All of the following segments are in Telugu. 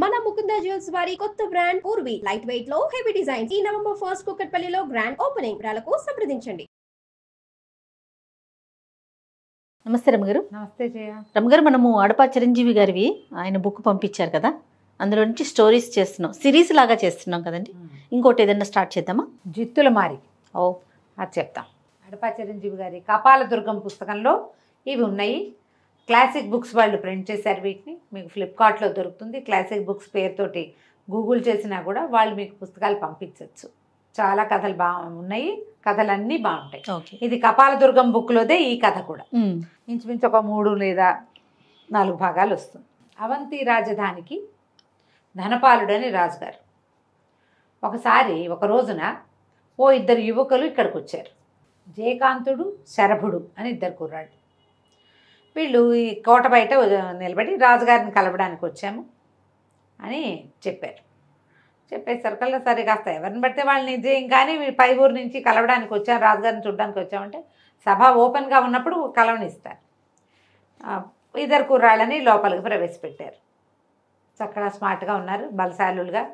మన ముకుంద జ్యువెల్స్ వారి కొత్త బ్రాండ్ పూర్వి లైట్ వెయిట్ లో హెవీ డిజైన్స్ ఈ నవంబర్ 1 కుక్కట్పల్లిలో గ్రాండ్ ఓపెనింగ్ వివరాలకు సంప్రదించండి. నమస్తే రమగారు. నమస్తే జయ. రమగారు, మనము అడపా చిరంజీవి గారివి ఆయన బుక్ పంపించారు కదా, అందులో నుంచి స్టోరీస్ చేస్తున్నాం, సిరీస్ లాగా చేస్తున్నాం కదండి. ఇంకోటి ఏదైనా స్టార్ట్ చేద్దామా? జిత్తుల మారి ఓ అది చెప్తాం. అడపా చిరంజీవి గారి కపాల దుర్గం పుస్తకంలో ఇవి ఉన్నాయి. క్లాసిక్ బుక్స్ వాళ్ళు ప్రింట్ చేశారు. వీటిని మీకు ఫ్లిప్కార్ట్లో దొరుకుతుంది. క్లాసిక్ బుక్స్ పేరుతోటి గూగుల్ చేసినా కూడా వాళ్ళు మీకు పుస్తకాలు పంపించవచ్చు. చాలా కథలు ఉన్నాయి, కథలన్నీ బాగుంటాయి. ఇది కపాల దుర్గం బుక్లోదే ఈ కథ కూడా. ఇంచుమించు ఒక 3 లేదా 4 భాగాలు వస్తుంది. అవంతి రాజధానికి ధనపాలుడని రాజుగారు ఒకసారి ఒక రోజున ఓ 2 యువకులు ఇక్కడికి వచ్చారు. జయకాంతుడు, శరభుడు అని 2 కుర్రాళ్ళు. వీళ్ళు ఈ కోట బయట నిలబడి రాజుగారిని కలవడానికి వచ్చాము అని చెప్పారు. చెప్పేసరికల్లా సరే కాస్త ఎవరిని పడితే వాళ్ళని నిజం కానీ పై ఊరు నుంచి కలవడానికి వచ్చాం, రాజుగారిని చూడడానికి వచ్చామంటే సభ ఓపెన్గా ఉన్నప్పుడు కలవనిస్తారు. 2 కుర్రాళ్ళని లోపలికి ప్రవేశపెట్టారు. చక్కగా స్మార్ట్గా ఉన్నారు, బలశాలులుగా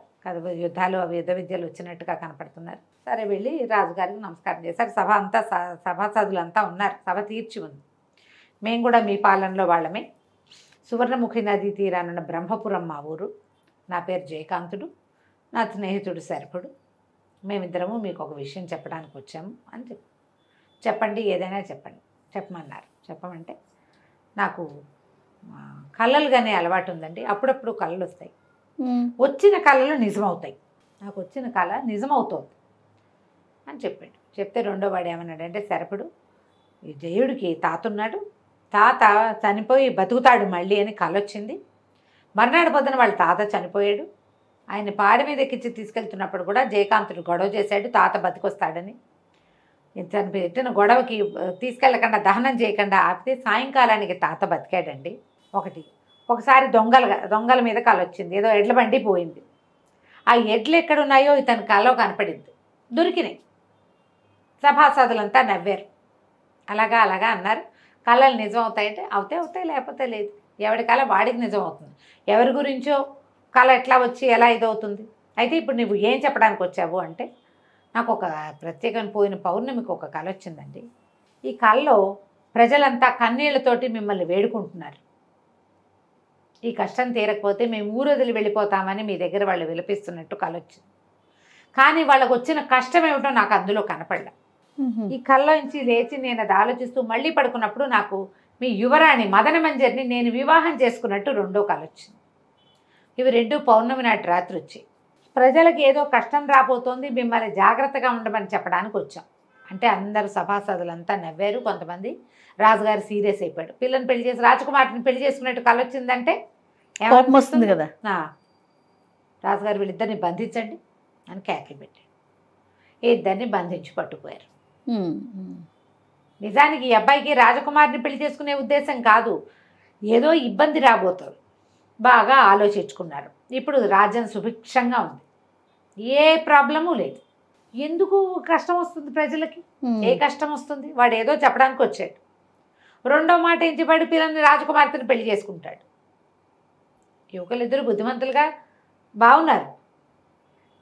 యుద్ధాలు యుద్ధ విద్యలు వచ్చినట్టుగా కనపడుతున్నారు. సరే వెళ్ళి రాజుగారికి నమస్కారం చేశారు. సభ అంతా సభాసదులంతా ఉన్నారు, సభ తీర్చి ఉంది. మేము కూడా మీ పాలనలో వాళ్ళమే. సువర్ణముఖి నదీ తీరానున్న బ్రహ్మపురం మా ఊరు. నా పేరు జయకాంతుడు, నా స్నేహితుడు శరభుడు. మేమిద్దరము మీకు ఒక విషయం చెప్పడానికి వచ్చాము అని చెప్పండి, ఏదైనా చెప్పమన్నారు. చెప్పమంటే నాకు కళలు కానీ అలవాటు ఉందండి. అప్పుడప్పుడు కళలు వస్తాయి, వచ్చిన కళలు నిజమవుతాయి. నాకు వచ్చిన కళ నిజమవుతుంది అని చెప్పాడు. చెప్తే రెండో వాడు ఏమన్నాడంటే, శరభుడు, ఈ జయుడికి తాత ఉన్నాడు, తాత చనిపోయి బతుకుతాడు మళ్ళీ అని కళ వచ్చింది. మర్నాడు పొద్దున వాళ్ళ తాత చనిపోయాడు. ఆయన పాడి మీద ఎక్కించి తీసుకెళ్తున్నప్పుడు కూడా జయకాంతుడు గొడవ చేశాడు, తాత బతికొస్తాడని. పెట్టిన గొడవకి తీసుకెళ్ళకుండా దహనం చేయకుండా ఆపితే సాయంకాలానికి తాత బతికాడండి. ఒకసారి దొంగల మీద కళ వచ్చింది. ఏదో ఎడ్ల బండి పోయింది. ఆ ఎడ్లు ఎక్కడున్నాయో ఇతని కళలో కనపడింది. దొరికినాయి. సభాసదులంతా నవ్వారు. అలాగా అన్నారు. కళలు నిజం అవుతాయంటే అవుతాయి, లేకపోతే లేదు. ఎవడి కళ వాడికి నిజం అవుతుంది. ఎవరి గురించో కళ ఎట్లా వచ్చి ఎలా ఇదవుతుంది. అయితే ఇప్పుడు నువ్వు ఏం చెప్పడానికి వచ్చావు అంటే, నాకు ఒక ప్రత్యేకమైన పోయిన పౌర్ణమికి ఒక కళ వచ్చిందండి. ఈ కళలో ప్రజలంతా కన్నీళ్లతోటి మిమ్మల్ని వేడుకుంటున్నారు. ఈ కష్టం తీరకపోతే మేము ఊరొదిలి వెళ్ళిపోతామని మీ దగ్గర వాళ్ళు విలపిస్తున్నట్టు కళ వచ్చింది. కానీ వాళ్ళకు వచ్చిన కష్టం ఏమిటో నాకు అందులో కనపడలే. ఈ కళ్ళలో నుంచి లేచి నేను అది ఆలోచిస్తూ మళ్ళీ పడుకున్నప్పుడు నాకు మీ యువరాణి మదన మంజరిని నేను వివాహం చేసుకున్నట్టు రెండో కళ వచ్చింది. ఇవి 2 పౌర్ణమి నాటి రాత్రి వచ్చాయి. ప్రజలకు ఏదో కష్టం రాబోతోంది, మిమ్మల్ని జాగ్రత్తగా ఉండమని చెప్పడానికి వచ్చాం అంటే అందరు సభాసదులంతా నవ్వారు. కొంతమంది రాజుగారు సీరియస్ అయిపోయాడు. పిల్లని పెళ్లి చేసి రాజకుమార్ని పెళ్లి చేసుకున్నట్టు కళ వచ్చిందంటే కోపం వస్తుంది కదా. రాజుగారు వీళ్ళిద్దరిని బంధించండి అని కేకలు పెట్టాడు. ఇద్దరిని బంధించి పట్టుకుపోయారు. నిజానికి ఈ అబ్బాయికి రాజకుమారిని పెళ్లి చేసుకునే ఉద్దేశం కాదు, ఏదో ఇబ్బంది రాబోతుంది. బాగా ఆలోచించుకున్నారు. ఇప్పుడు రాజ్యం సుభిక్షంగా ఉంది, ఏ ప్రాబ్లము లేదు. ఎందుకు కష్టం వస్తుంది ప్రజలకి? ఏ కష్టం వస్తుంది? వాడు ఏదో చెప్పడానికి వచ్చాడు. రెండో మాట ఎంచిపడి పిల్లల్ని రాజకుమార్తెను పెళ్లి చేసుకుంటాడు. యువకులిద్దరు బుద్ధిమంతులుగా బాగున్నారు,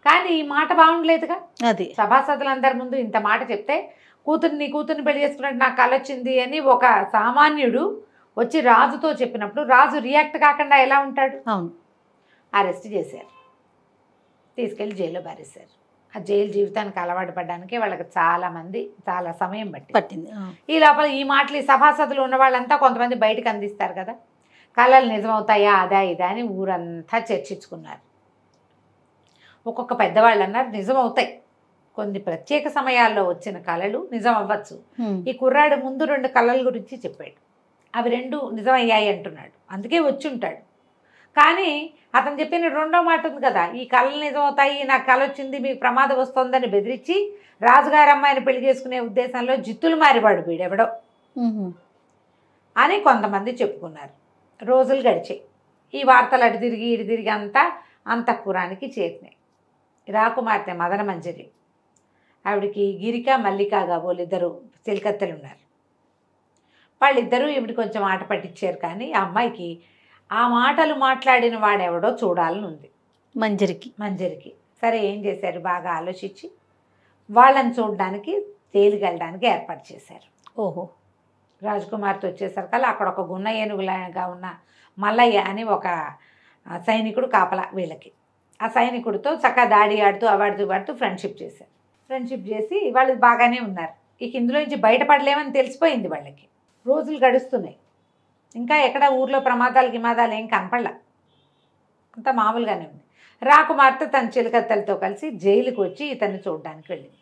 కానీ ఈ మాట బాగుండలేదుగా. అది సభాసదులందరి ముందు ఇంత మాట చెప్తే కూతుర్ని పెళ్లి చేసుకున్నట్టు నాకు కళ వచ్చింది అని ఒక సామాన్యుడు వచ్చి రాజుతో చెప్పినప్పుడు రాజు రియాక్ట్ కాకుండా ఎలా ఉంటాడు? అవును. అరెస్ట్ చేశారు, తీసుకెళ్ళి జైల్లో పారేశారు. ఆ జైలు జీవితానికి అలవాటు పడడానికి వాళ్ళకి చాలా సమయం పట్టింది. ఈ లోపల ఈ మాటలు ఈ సభాసదులు ఉన్న వాళ్ళంతా కొంతమంది బయటకు అందిస్తారు కదా, కళలు నిజమవుతాయా అదా ఇదా అని ఊరంతా చర్చించుకున్నారు. ఒక్కొక్క పెద్దవాళ్ళు అన్నారు నిజమవుతాయి, కొన్ని ప్రత్యేక సమయాల్లో వచ్చిన కళలు నిజం అవ్వచ్చు. ఈ కుర్రాడు ముందు 2 కళల గురించి చెప్పాడు, అవి 2 నిజమయ్యాయి అంటున్నాడు. అందుకే వచ్చి ఉంటాడు. కానీ అతను చెప్పిన రెండో మాట ఉంది కదా, ఈ కళలు నిజమవుతాయి, నాకు కళ వచ్చింది, మీకు ప్రమాదం వస్తుందని బెదిరించి రాజుగారి అమ్మాయిని పెళ్లి చేసుకునే ఉద్దేశంలో జిత్తులు మారివాడు వీడెవడో అని కొంతమంది చెప్పుకున్నారు. రోజులు గడిచాయి. ఈ వార్తలు అటు తిరిగి అంతా అంతఃపురానికి చేరినాయి. రాకుమార్తె మదన మంజరి, ఆవిడికి గిరిక మల్లిక కాబోలిద్దరు చెలికత్తెలు ఉన్నారు. వాళ్ళిద్దరూ ఈవిడ కొంచెం ఆట పట్టించారు. కానీ ఆ అమ్మాయికి ఆ మాటలు మాట్లాడిన వాడెవడో చూడాలని ఉంది మంజరికి. సరే ఏం చేశారు, బాగా ఆలోచించి వాళ్ళని చూడడానికి తేలికెళ్ళడానికి ఏర్పాటు చేశారు. ఓహో. రాజకుమార్తో వచ్చేసరికల్లా అక్కడ ఒక గున్న ఏనుగులాగా ఉన్న మల్లయ్య అని ఒక సైనికుడు కాపలా వీళ్ళకి. ఆ సైనికుడితో చక్కగా దాడి ఆడుతూ వాడుతూ ఫ్రెండ్షిప్ చేశారు. ఫ్రెండ్షిప్ చేసి వాళ్ళు బాగానే ఉన్నారు. ఇక ఇందులో నుంచి బయటపడలేమని తెలిసిపోయింది వాళ్ళకి. రోజులు గడుస్తున్నాయి, ఇంకా ఎక్కడ ఊర్లో గిమాదాలు ఏం కనపడలా, అంతా మామూలుగానే ఉంది. రాకుమార్తె తన చిలకత్తలతో కలిసి జైలుకి వచ్చి ఇతన్ని చూడడానికి వెళ్ళింది.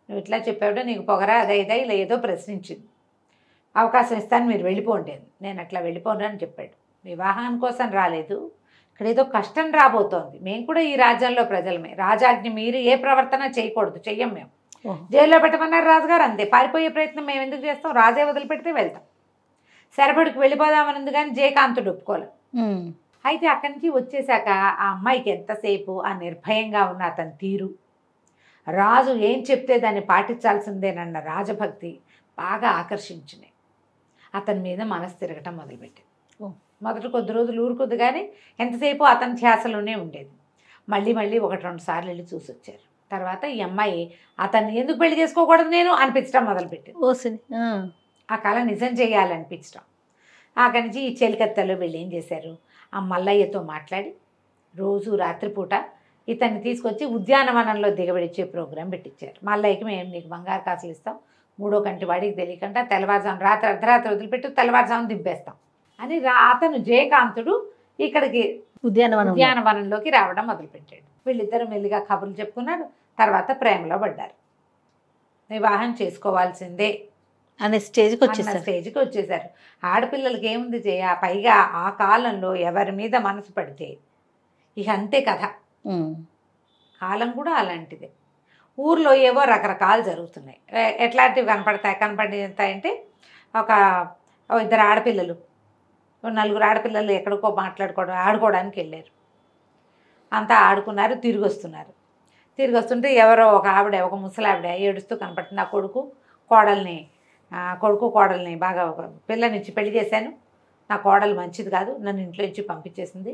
నువ్వు ఇట్లా చెప్పావుడో నీకు పొగరా అదైదా ఇలా ఏదో ప్రశ్నించింది. అవకాశం ఇస్తాను మీరు వెళ్ళిపోండి. నేను అట్లా వెళ్ళిపోను అని చెప్పాడు. వివాహం కోసం రాలేదు, ఇక్కడ ఏదో కష్టం రాబోతోంది. మేము కూడా ఈ రాజ్యంలో ప్రజలమే, రాజాజ్ఞ మీరు ఏ ప్రవర్తన చేయకూడదు, చెయ్యం మేము. జైల్లో పెట్టమన్నారు రాజుగారు, అంతే. పారిపోయే ప్రయత్నం మేము ఎందుకు చేస్తాం, రాజే వదిలిపెడితే వెళ్తాం. శరభడికి వెళ్ళిపోదామని కానీ జయకాంతుడు ఒప్పుకోలేదు. అయితే అక్కడి నుంచి వచ్చేసాక ఆ అమ్మాయికి ఎంతసేపు ఆ నిర్భయంగా ఉన్న అతని తీరు, రాజు ఏం చెప్తే దాన్ని పాటించాల్సిందేనన్న రాజభక్తి బాగా ఆకర్షించినాయి. అతని మీద మనసు తిరగటం మొదలుపెట్టింది. మొదటి కొద్ది రోజులు ఊరుకొద్దు కానీ ఎంతసేపు అతని ధ్యాసలోనే ఉండేది. మళ్ళీ 1-2 సార్లు వెళ్ళి చూసి వచ్చారు. తర్వాత ఈ అమ్మాయి అతన్ని ఎందుకు పెళ్లి చేసుకోకూడదు నేను అనిపించడం మొదలుపెట్టింది. ఆ కళ నిజం చేయాలనిపించడం. అక్కడి నుంచి ఈ చెలికత్తెలో వీళ్ళు ఏం చేశారు, ఆ మల్లయ్యతో మాట్లాడి రోజు రాత్రిపూట ఇతన్ని తీసుకొచ్చి ఉద్యానవనంలో దిగబడిచ్చే ప్రోగ్రాం పెట్టించారు. మల్లయ్యకి మేము నీకు బంగారు కాసులు ఇస్తాం, 3వ కంటి వాడికి తెలియకుండా తెల్లవారుజాము అర్ధరాత్రి వదిలిపెట్టి తెల్లవారుజాము దింపేస్తాం అని అతను జయకాంతుడు ఇక్కడికి ఉద్యానవనంలోకి రావడం మొదలుపెట్టాడు. వీళ్ళిద్దరూ మెల్లిగా కబుర్లు చెప్పుకున్నారు. తర్వాత ప్రేమలో పడ్డారు. వివాహం చేసుకోవాల్సిందే అనే స్టేజ్కి వచ్చేసారు. ఆడపిల్లలకి ఏముంది పైగా ఆ కాలంలో ఎవరి మీద మనసు పడితే ఇక అంతే కథ. కాలం కూడా అలాంటిదే. ఊర్లో ఏవో రకరకాలు జరుగుతున్నాయి. ఎట్లాంటివి కనపడతాయంటే ఒక 2 ఆడపిల్లలు 4 ఆడపిల్లలు ఎక్కడికో ఆడుకోవడానికి వెళ్ళారు. అంతా ఆడుకున్నారు, తిరిగి వస్తుంటే ఎవరో ఒక ముసలావిడ ఏడుస్తూ కనపడుతుంది. నా కొడుకు కోడల్ని బాగా పిల్లనిచ్చి పెళ్లి చేశాను, నా కోడలు మంచిది కాదు, నన్ను ఇంట్లో నుంచి పంపించేసింది,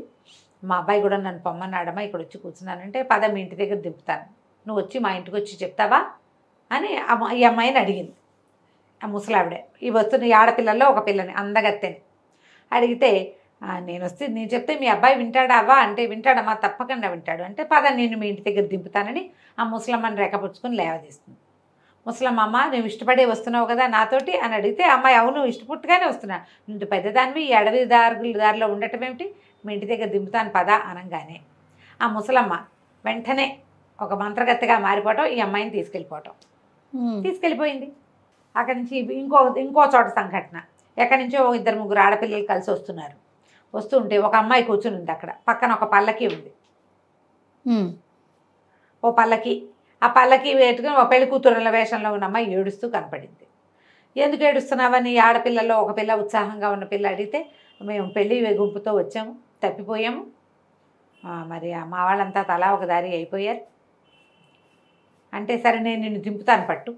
మా అబ్బాయి కూడా నన్ను పొమ్మన్నాడమ్మా, ఇక్కడ వచ్చి కూర్చున్నానంటే పద మీ ఇంటి దగ్గర దింపుతాను, నువ్వు వచ్చి మా ఇంటికి వచ్చి చెప్తావా అని ఈ అమ్మాయిని అడిగింది. ఆ ముసలావిడే ఈ వస్తున్న ఈ ఆడపిల్లల్లో ఒక పిల్లని అందగత్తెని అడిగితే, నేను చెప్తే మీ అబ్బాయి వింటాడావా అంటే, వింటాడమ్మా, తప్పకుండా వింటాడు అంటే, పద నేను మీ ఇంటి దగ్గర దింపుతానని ఆ ముసలమ్మని రెక్కపుచ్చుకొని లేవదీస్తుంది. ముసలమ్మ, నువ్వు ఇష్టపడే వస్తున్నావు కదా నాతోటి అని అడిగితే, అమ్మాయి అవును ఇష్టపుట్టుగానే వస్తున్నా, నువ్వు పెద్దదానివి ఈ అడవి దారిలో ఉండటం ఏమిటి, మీ ఇంటి దగ్గర దింపుతాను పద అనగానే ఆ ముసలమ్మ వెంటనే ఒక మంత్రగత్తెగా మారిపోవటం, ఈ అమ్మాయిని తీసుకెళ్ళిపోయింది. అక్కడి నుంచి ఇంకో చోట సంఘటన. ఎక్కడి నుంచో 2-3 ఆడపిల్లలు కలిసి వస్తుంటే ఒక అమ్మాయి కూర్చుని ఉంది. అక్కడ పక్కన ఒక పల్లకి ఉంది. ఓ పల్లకి, ఆ పల్లకి పెట్టుకుని ఒక పెళ్లి కూతురుల వేషంలో ఉన్న అమ్మాయి ఏడుస్తూ కనపడింది. ఎందుకు ఏడుస్తున్నావని ఆడపిల్లలో ఒక పిల్ల, ఉత్సాహంగా ఉన్న పిల్ల అడిగితే, మేము పెళ్లి గుంపుతో వచ్చాము, తప్పిపోయాము, మరి మా వాళ్ళంతా తలా ఒక దారి అయిపోయారు అంటే, సరే నేను నిన్ను దింపుతాను పట్టు,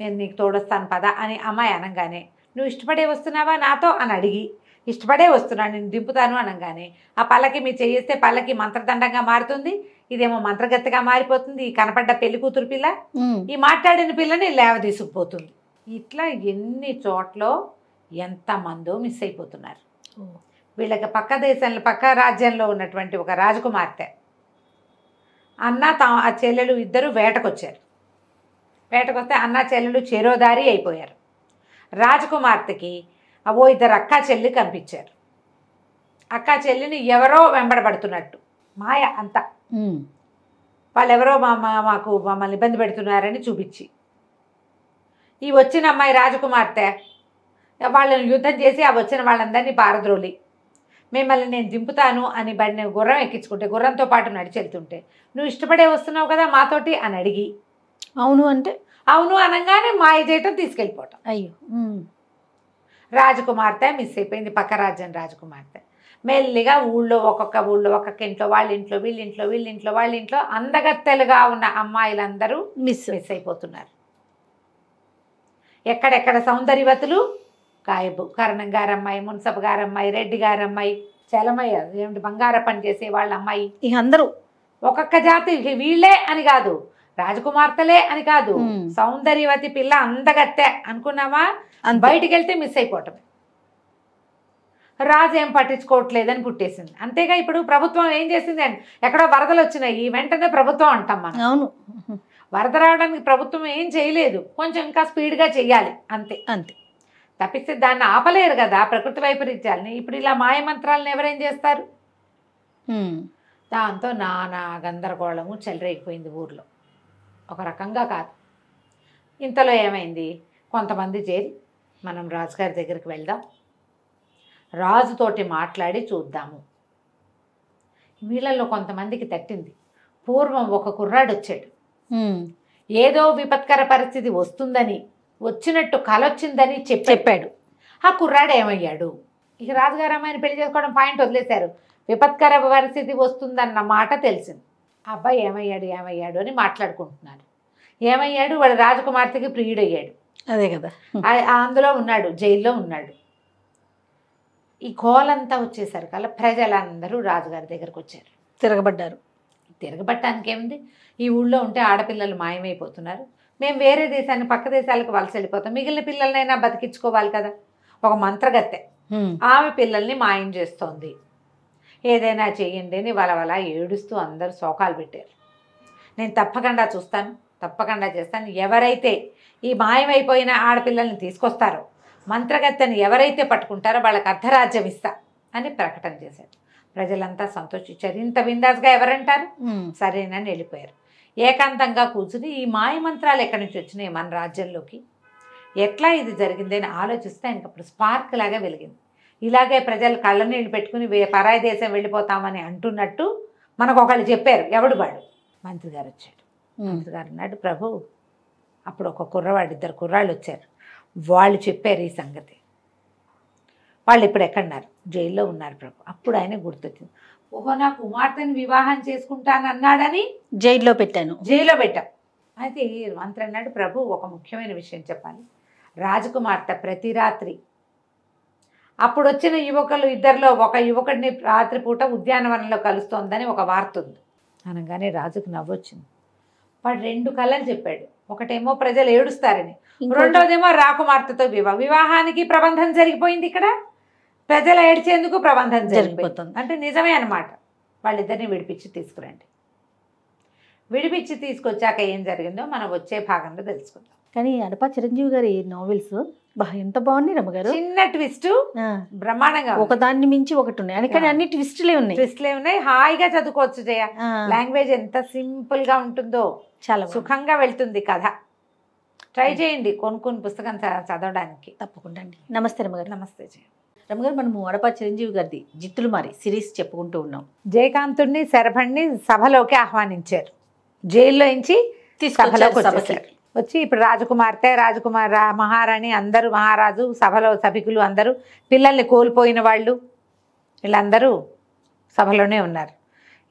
నేను నీకు తోడొస్తాను పద అని అమ్మాయి అనగానే, నువ్వు ఇష్టపడే వస్తున్నావా నాతో అని అడిగి, ఇష్టపడే వస్తున్నాను నేను దింపుతాను అనగానే ఆ పల్లకి మీరు చేయిస్తే పల్లకి మంత్రదండంగా మారుతుంది, ఇదేమో మంత్రగత్తెగా మారిపోతుంది, ఈ కనపడ్డ పెళ్లి కూతురు పిల్ల ఈ మాట్లాడిన పిల్లని లేవదీసుకుపోతుంది. ఇట్లా ఎన్ని చోట్ల ఎంతమందో మిస్ అయిపోతున్నారు. వీళ్ళకి పక్క రాజ్యంలో ఉన్నటువంటి ఒక రాజకుమార్తె అన్న ఆ చెల్లెలు ఇద్దరు వేటకొచ్చారు. వేటకొస్తే అన్న చెల్లెలు చెరోదారి అయిపోయారు. రాజకుమార్తెకి 2 అక్కా చెల్లి కనిపించారు. అక్కా చెల్లిని ఎవరో వెంబడబడుతున్నట్టు మాయ అంతా, వాళ్ళెవరో మమ్మల్ని ఇబ్బంది పెడుతున్నారని చూపించి, ఈ వచ్చిన అమ్మాయి రాజకుమార్తె వాళ్ళని యుద్ధం చేసి ఆ వచ్చిన వాళ్ళందరినీ పారద్రోలి, మిమ్మల్ని నేను దింపుతాను అని బండి గుర్రం ఎక్కించుకుంటే, గుర్రంతో పాటు నడిచెళ్తుంటే, నువ్వు ఇష్టపడే వస్తున్నావు కదా మాతోటి అని అడిగి, అవును అనగానే మాయ చేయటం, తీసుకెళ్ళిపోవటం. అయ్యో, రాజకుమార్తె మిస్ అయిపోయింది. పక్క రాజ్యం రాజకుమార్తె మెల్లిగా ఒక్కొక్క ఊళ్ళో ఒక్కొక్క ఇంట్లో, వాళ్ళ ఇంట్లో వీళ్ళింట్లో వాళ్ళ ఇంట్లో అందగత్తెలుగా ఉన్న అమ్మాయిలందరూ మిస్ అయిపోతున్నారు. ఎక్కడెక్కడ సౌందర్యవతులు కరణం గారు అమ్మాయి, మున్సబ్ గారు అమ్మాయి, రెడ్డి గారు అమ్మాయి, చలమయ్య ఏమిటి బంగార పని చేసే వాళ్ళ అమ్మాయి, ఇక అందరూ ఒక్కొక్క జాతి వీళ్ళే అని కాదు, రాజకుమార్తెలే అని కాదు, సౌందర్యవతి పిల్ల అందగత్తె అనుకున్నావా, బయటికి వెళ్తే మిస్ అయిపోవటమే. రాజు ఏం పట్టించుకోవట్లేదని పుట్టేసింది. అంతేగా ఇప్పుడు ప్రభుత్వం ఏం చేసింది అంటే, ఎక్కడో వరదలు వచ్చినాయి వెంటనే ప్రభుత్వం అంటాం మనం. అవును, వరద రావడానికి ప్రభుత్వం ఏం చేయలేదు, కొంచెం ఇంకా స్పీడ్గా చెయ్యాలి అంతే అంతే. తప్పిస్తే దాన్ని ఆపలేరు కదా ప్రకృతి వైపరీత్యాలని. ఇప్పుడు ఇలా మాయమంత్రాలను ఎవరేం చేస్తారు? దాంతో నానా గందరగోళము చెలరేగిపోయింది ఊర్లో. ఒక రకంగా కాదు. ఇంతలో ఏమైంది, కొంతమంది చేరి మనం రాజుగారి దగ్గరికి వెళ్దాం, రాజుతోటి మాట్లాడి చూద్దాము. వీళ్ళల్లో కొంతమందికి తట్టింది. పూర్వం ఒక కుర్రాడు వచ్చాడు, ఏదో విపత్కర పరిస్థితి వస్తుందని, వచ్చినట్టు కలొచ్చిందని చెప్పాడు. ఆ కుర్రాడు ఏమయ్యాడు? ఇక రాజుగారు అమ్మాయిని పెళ్లి చేసుకోవడం పాయింట్ వదిలేశారు. విపత్కర పరిస్థితి వస్తుందన్న మాట తెలిసింది. ఆ అబ్బాయి ఏమయ్యాడు అని మాట్లాడుకుంటున్నారు. ఏమయ్యాడు? వాడు రాజకుమార్తెకి ప్రియుడయ్యాడు. అదే కదా, అందులో ఉన్నాడు, జైల్లో ఉన్నాడు. ఈ కోలంతా వచ్చేసరికి అలా ప్రజలందరూ రాజుగారి దగ్గరకు వచ్చారు, తిరగబడ్డారు. తిరగబట్టడానికి ఏముంది, ఈ ఊళ్ళో ఉంటే ఆడపిల్లలు మాయమైపోతున్నారు, మేము వేరే దేశాన్ని పక్క దేశాలకు వలస వెళ్ళిపోతాం, మిగిలిన పిల్లలనైనా బతికించుకోవాలి కదా. ఒక మంత్రగత్తె ఆమె పిల్లల్ని మాయం చేస్తోంది, ఏదైనా చెయ్యండి అని వలవల ఏడుస్తూ అందరూ శోకాలు పెట్టారు. నేను తప్పకుండా చూస్తాను, తప్పకుండా చేస్తాను, ఎవరైతే ఈ మాయమైపోయిన ఆడపిల్లల్ని తీసుకొస్తారో, మంత్రగత్తెని ఎవరైతే పట్టుకుంటారో వాళ్ళకి అర్ధరాజ్యం ఇస్తా అని ప్రకటన చేశారు. ప్రజలంతా సంతోషించారు. ఇంత బిందాస్గా ఎవరంటారు? సరేనని వెళ్ళిపోయారు. ఏకాంతంగా కూర్చుని ఈ మాయమంత్రాలు ఎక్కడి నుంచి వచ్చినాయి మన రాజ్యంలోకి, ఎట్లా ఇది జరిగింది అని ఆలోచిస్తే ఇంకప్పుడు స్పార్క్ లాగా వెలిగింది. ఇలాగే ప్రజలు కళ్ళ నీళ్ళు పెట్టుకుని పరాయి దేశం వెళ్ళిపోతామని అంటున్నట్టు మనకు ఒకళ్ళు చెప్పారు. ఎవడు వాడు? మంత్రి గారు వచ్చాడు. మంత్రి గారు అన్నాడు, ప్రభు అప్పుడు ఒక కుర్రవాడు, 2 కుర్రాళ్ళు వచ్చారు, వాళ్ళు చెప్పారు ఈ సంగతి. వాళ్ళు ఇప్పుడు ఎక్కడున్నారు? జైల్లో ఉన్నారు ప్రభు. అప్పుడు ఆయన గుర్తొచ్చింది, ఓహో నా కుమార్తెని వివాహం చేసుకుంటానన్నాడని జైల్లో పెట్టాను, జైల్లో పెట్టాం. అయితే మంత్రి అన్నాడు, ప్రభు ఒక ముఖ్యమైన విషయం చెప్పాలి. రాజకుమార్తె ప్రతి రాత్రి అప్పుడు వచ్చిన యువకులు ఇద్దరిలో ఒక యువకుడిని రాత్రిపూట ఉద్యానవనంలో కలుస్తోందని ఒక వార్త ఉంది అనగానే రాజుకు నవ్వొచ్చింది. వాడు 2 కళలు చెప్పాడు. ఒకటేమో ప్రజలు ఏడుస్తారని, రెండోదేమో రాకుమార్తెతో వివాహానికి ప్రబంధం జరిగిపోయింది. ఇక్కడ ప్రజలు ఏడ్చేందుకు ప్రబంధం జరిగిపోతుంది అంటే నిజమే అన్నమాట. వాళ్ళిద్దరిని విడిపించి తీసుకురండి. విడిపించి తీసుకొచ్చాక ఏం జరిగిందో మనం వచ్చే భాగంలో తెలుసుకుందాం. కానీ అడపా చిరంజీవి గారి నావెల్స్ ఎంత బాగున్నాయి రమ్మగారు. చిన్న ట్విస్ట్ బ్రహ్మాండంగా, ఒక దాన్ని మించి ఒకటి ఉన్నాయి. కానీ అన్ని ట్విస్టులే ఉన్నాయి. హాయిగా చదువుకోవచ్చు జయ. లాంగ్వేజ్ ఎంత సింపుల్ గా ఉంటుందో, చాలా సుఖంగా వెళ్తుంది కథ. ట్రై చేయండి కొనుక్కుని పుస్తకం చదవడానికి. తప్పకుండా అండి. నమస్తే రమ్మగారు. నమస్తే జయ. రమ్మగారు, మనము అడపా చిరంజీవి గారిది జిత్తులు మారి సిరీస్ చెప్పుకుంటూ ఉన్నాం. జయకాంతుడిని శరభణ్ణి సభలోకి ఆహ్వానించారు. జైల్లో నుంచి సభలోకి వచ్చి ఇప్పుడు రాజకుమార్తె, మహారాణి అందరూ, మహారాజు, సభలో సభికులు అందరూ, పిల్లల్ని కోల్పోయిన వాళ్ళు వీళ్ళందరూ సభలోనే ఉన్నారు.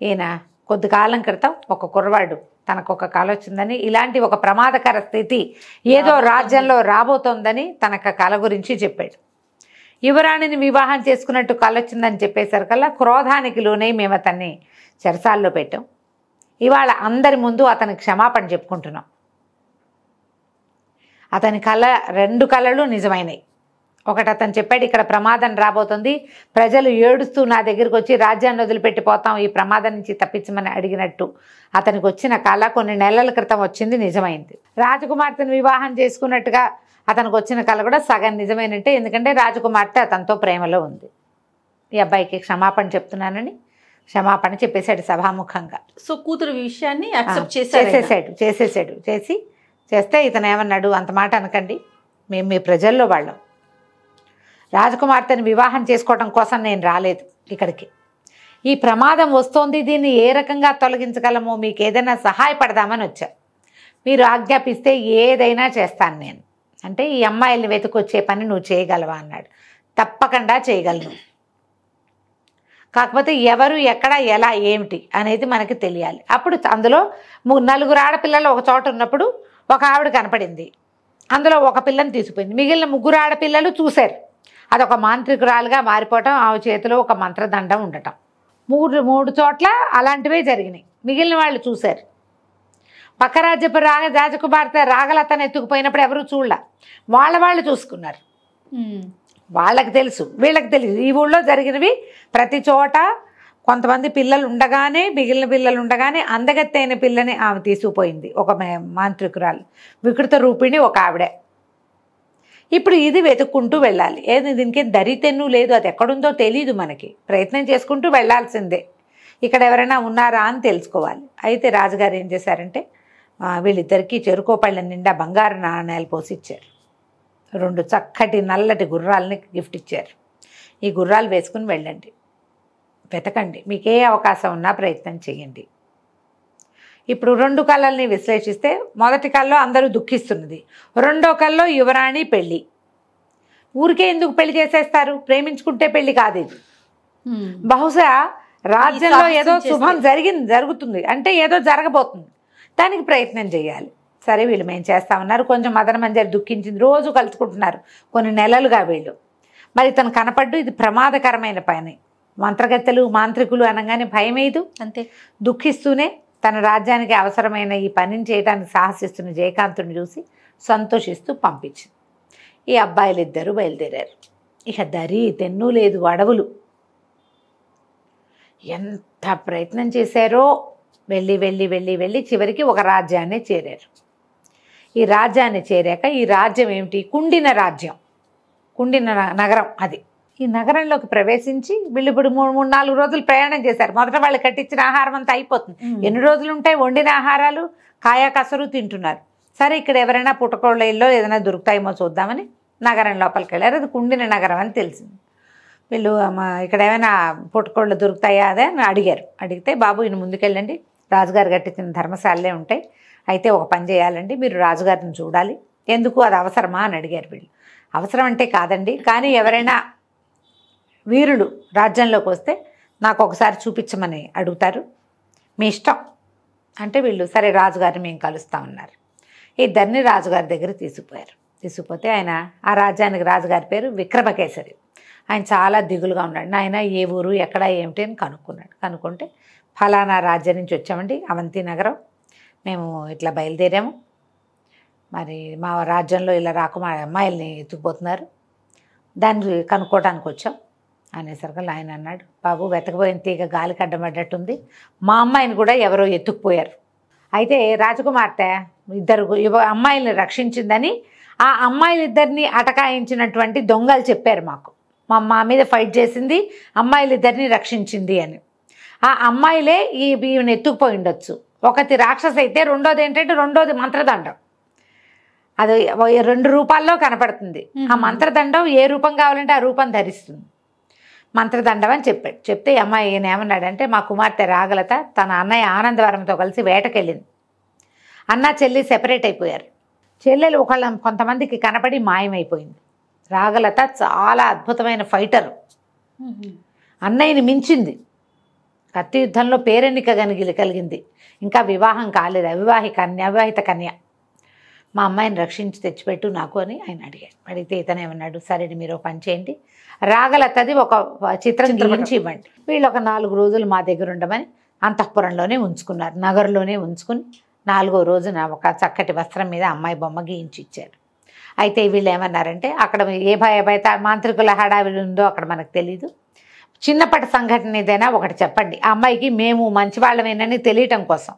ఈయన కొద్ది కాలం క్రితం ఒక కుర్రవాడు తనకు ఒక కల వచ్చిందని, ఇలాంటి ఒక ప్రమాదకర స్థితి ఏదో రాజ్యంలో రాబోతోందని తనకు కల గురించి చెప్పాడు. యువరాణిని వివాహం చేసుకున్నట్టు కల వచ్చిందని చెప్పేసరికల్లా క్రోధానికి లోనై మేము అతన్ని చెరసాల్లో పెట్టాం. ఇవాళ అందరి ముందు అతని క్షమాపణ చెప్పుకుంటున్నాం. అతని 2 కళలు నిజమైనవి. ఒకటి అతను చెప్పాడు, ఇక్కడ ప్రమాదం రాబోతుంది, ప్రజలు ఏడుస్తూ నా దగ్గరికి వచ్చి రాజ్యాన్ని వదిలిపెట్టిపోతాం, ఈ ప్రమాదం నుంచి తప్పించమని అడిగినట్టు అతనికి వచ్చిన కళ కొన్ని నెలల క్రితం వచ్చింది, నిజమైంది. రాజకుమార్తెను వివాహం చేసుకున్నట్టుగా అతనికి వచ్చిన కళ కూడా సగం నిజమైనట్టే. ఎందుకంటే రాజకుమార్తె అతనితో ప్రేమలో ఉంది. ఈ అబ్బాయికి క్షమాపణ చెప్తున్నానని క్షమాపణ చెప్పేశాడు సభాముఖంగా. సో కూతురు విషయాన్ని చేస్తే ఇతను ఏమన్నాడు, అంత మాట అనకండి, మేము మీ ప్రజల్లో వాళ్ళం, రాజకుమార్తెని వివాహం చేసుకోవడం కోసం నేను రాలేదు ఇక్కడికి, ఈ ప్రమాదం వస్తోంది, దీన్ని ఏ రకంగా తొలగించగలమో మీకు ఏదైనా సహాయపడదామని వచ్చా, మీరు ఆజ్ఞాపిస్తే ఏదైనా చేస్తాను నేను అంటే, ఈ అమ్మాయిల్ని వెతుకొచ్చే పని నువ్వు చేయగలవా అన్నాడు. తప్పకుండా చేయగలను, కాకపోతే ఎవరు ఎక్కడ ఎలా ఏమిటి అనేది మనకి తెలియాలి. అప్పుడు అందులో 4 ఆడపిల్లలు ఒక చోట ఉన్నప్పుడు ఒక ఆవిడ కనపడింది, అందులో ఒక పిల్లని తీసుకుపోయింది, మిగిలిన 3 ఆడపిల్లలు చూశారు అదొక మాంత్రికురాలుగా మారిపోవటం, ఆమె చేతిలో ఒక మంత్రదండం ఉండటం. మూడు చోట్ల అలాంటివే జరిగినాయి. మిగిలిన వాళ్ళు చూశారు. పక్క రాజ్యపు రాజకుమార్తె రాగలతను ఎత్తుకుపోయినప్పుడు ఎవరు చూడలే, వాళ్ళు చూసుకున్నారు. వాళ్ళకి తెలుసు, వీళ్ళకి తెలియదు. ఈ ఊళ్ళో జరిగినవి ప్రతి చోట కొంతమంది పిల్లలు ఉండగానే, మిగిలిన పిల్లలు ఉండగానే అందగత్తైన పిల్లని ఆమె తీసుకుపోయింది, ఒక మాంత్రికురాలు, వికృత రూపిణి ఒక ఆవిడే. ఇప్పుడు ఇది వెతుక్కుంటూ వెళ్ళాలి. ఏది దీనికి దరితెన్ను లేదు, అది ఎక్కడుందో తెలియదు మనకి, ప్రయత్నం చేసుకుంటూ వెళ్ళాల్సిందే. ఇక్కడ ఎవరైనా ఉన్నారా అని తెలుసుకోవాలి. అయితే రాజుగారు ఏం చేశారంటే వీళ్ళిద్దరికీ చెరుకోపళ్ళ నిండా బంగారు నాణేలు పోసి ఇచ్చారు. 2 చక్కటి నల్లటి గుర్రాలని గిఫ్ట్ ఇచ్చారు. ఈ గుర్రాలు వేసుకుని వెళ్ళండి, వెతకండి, మీకే అవకాశం ఉన్నా ప్రయత్నం చేయండి. ఇప్పుడు 2 కళల్ని విశ్లేషిస్తే మొదటి కళలో అందరూ దుఃఖిస్తున్నది, రెండో కళలో యువరాణి పెళ్ళి. ఊరికే ఎందుకు పెళ్లి చేసేస్తారు? ప్రేమించుకుంటే పెళ్లి కాదు ఇది. బహుశా రాజ్యంలో ఏదో శుభం జరుగుతుంది అంటే ఏదో జరగబోతుంది, దానికి ప్రయత్నం చేయాలి. సరే వీళ్ళు మేము చేస్తామన్నారు. కొంచెం మదన మంజరి దుఃఖించింది, రోజు కలుసుకుంటున్నారు కొన్ని నెలలుగా వీళ్ళు. మరి తను కనపడ్డు, ఇది ప్రమాదకరమైన పని. మంత్రగత్తెలు మాంత్రికులు అనగానే భయమేదు, అంతే. దుఃఖిస్తూనే తన రాజ్యానికి అవసరమైన ఈ పనిని చేయడానికి సాహసిస్తున్న జయకాంతుని చూసి సంతోషిస్తూ పంపించింది. ఈ అబ్బాయిలు ఇద్దరు బయలుదేరారు. ఇక దరి తెన్ను లేదు, అడవులు. ఎంత ప్రయత్నం చేశారో, వెళ్ళి చివరికి ఒక రాజ్యాన్ని చేరారు. ఈ రాజ్యాన్ని చేరాక ఈ రాజ్యం ఏమిటి? కుండిన రాజ్యం, కుండిన నగరం. అది ఈ నగరంలోకి ప్రవేశించి వీళ్ళు ఇప్పుడు 3-4 రోజులు ప్రయాణం చేశారు. మొదట వాళ్ళు కట్టించిన ఆహారం అంతా అయిపోతుంది. ఎన్ని రోజులు ఉంటాయి వండిన ఆహారాలు? కాయా కసరు తింటున్నారు. సరే ఇక్కడ ఎవరైనా పుట్టకోళ్ళ ఇల్లో ఏదైనా దొరుకుతాయేమో చూద్దామని నగరం లోపలికి వెళ్ళారు. అది కుండిన నగరం అని తెలిసింది. వీళ్ళు ఇక్కడ ఏమైనా పుట్టకోళ్ళు దొరుకుతాయా అదే అని అడిగారు. అడిగితే బాబు ఈయన ముందుకెళ్ళండి, రాజుగారు కట్టించిన ధర్మశాలలే ఉంటాయి. అయితే ఒక పని చేయాలండి, మీరు రాజుగారిని చూడాలి. ఎందుకు, అది అవసరమా అని అడిగారు వీళ్ళు. అవసరం అంటే కాదండి, కానీ ఎవరైనా వీరులు రాజ్యంలోకి వస్తే నాకు ఒకసారి చూపించమని అడుగుతారు, మీ ఇష్టం అంటే వీళ్ళు సరే రాజుగారిని మేము కలుస్తామన్నారు. ఇద్దరిని రాజుగారి దగ్గర తీసుకుపోతే ఆయన ఆ రాజ్యానికి రాజుగారి పేరు విక్రమకేసరి. ఆయన చాలా దిగులుగా ఉన్నాడు. ఆయన ఏ ఊరు ఎక్కడ ఏమిటి అని కనుక్కుంటే ఫలానా రాజ్యం నుంచి వచ్చామండి, అవంతి నగరం, మేము ఇట్లా బయలుదేరాము, మరి మా రాజ్యంలో ఇలా మా అమ్మాయిల్ని ఎత్తుకుపోతున్నారు, దాన్ని కనుక్కోవడానికి వచ్చాం అనేసరికి ఆయన అన్నాడు, బాబు వెతకపోయిన తీగ గాలికి అడ్డమడ్డట్టుంది, మా అమ్మాయిని కూడా ఎవరో ఎత్తుకుపోయారు. అయితే రాజకుమార్తె 2 అమ్మాయిల్ని రక్షించిందని ఆ అమ్మాయిలిద్దరిని అటకాయించినటువంటి దొంగలు చెప్పారు మాకు. మా మీద ఫైట్ చేసింది అమ్మాయిలిద్దరిని రక్షించింది అని. ఆ అమ్మాయిలే ఈమెను ఎత్తుకుపోయి ఉండొచ్చు. ఒకటి రాక్షస అయితే రెండోది మంత్రదండం. అది 2 రూపాల్లో కనపడుతుంది. ఆ మంత్రదండం ఏ రూపం కావాలంటే ఆ రూపం ధరిస్తుంది. మంత్రదండం అని చెప్పాడు. చెప్తే ఈ అమ్మాయి ఈయన ఏమన్నాడంటే, మా కుమార్తె రాగలత తన అన్నయ్య ఆనందవరంతో కలిసి వేటకెళ్ళింది. అన్న చెల్లి సెపరేట్ అయిపోయారు. చెల్లెలు కొంతమందికి కనపడి మాయమైపోయింది. రాగలత చాలా అద్భుతమైన ఫైటరు, అన్నయ్యని మించింది, కత్తి యుద్ధంలో పేరెన్నిక కలిగింది. ఇంకా వివాహం కాలేదు, అవివాహిత కన్య. మా అమ్మాయిని రక్షించి తెచ్చిపెట్టు నాకు అని ఆయన అడిగాడు. అడిగితే ఇతను ఏమన్నాడు, సరే మీరు ఒక పని చేయండి, రాగలతది ఒక చిత్రం గీయించి ఇవ్వండి. వీళ్ళు ఒక 4 రోజులు మా దగ్గర ఉండమని అంతఃపురంలోనే ఉంచుకున్నారు. నగరంలోనే ఉంచుకుని 4వ రోజున ఒక చక్కటి వస్త్రం మీద అమ్మాయి బొమ్మ గీయించి ఇచ్చారు. అయితే వీళ్ళు ఏమన్నారంటే, అక్కడ ఏ భయభయత మాంత్రికుల హడావిడి ఉందో అక్కడ మనకు తెలీదు, చిన్నప్పటి సంఘటన ఏదైనా ఒకటి చెప్పండి, ఆ అమ్మాయికి మేము మంచివాళ్ళమేనని తెలియటం కోసం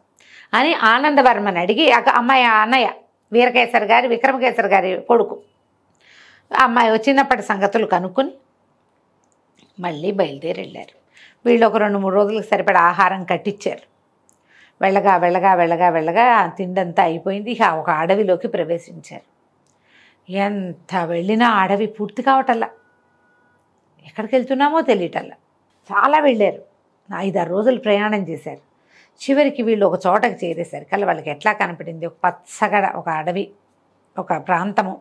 అని ఆనందవర్మని అడిగి, అమ్మాయి అన్నయ్య విక్రమకేసరి గారి కొడుకు అమ్మాయి చిన్నప్పటి సంగతులు కనుక్కొని మళ్ళీ బయలుదేరి వెళ్ళారు. వీళ్ళు ఒక 2-3 రోజులకు సరిపడా ఆహారం కట్టించారు. వెళ్ళగా తిండంతా అయిపోయింది. ఇక ఒక అడవిలోకి ప్రవేశించారు. ఎంత వెళ్ళినా అడవి పూర్తి కావటల్లా, ఎక్కడికి వెళ్తున్నామో తెలియటల్లా. చాలా వెళ్ళారు, 5-6 రోజులు ప్రయాణం చేశారు. చివరికి వీళ్ళు ఒక చోటకి చేరేసరికి వాళ్ళకి ఎట్లా కనపడింది, ఒక పచ్చగడ, ఒక అడవి, ఒక ప్రాంతము,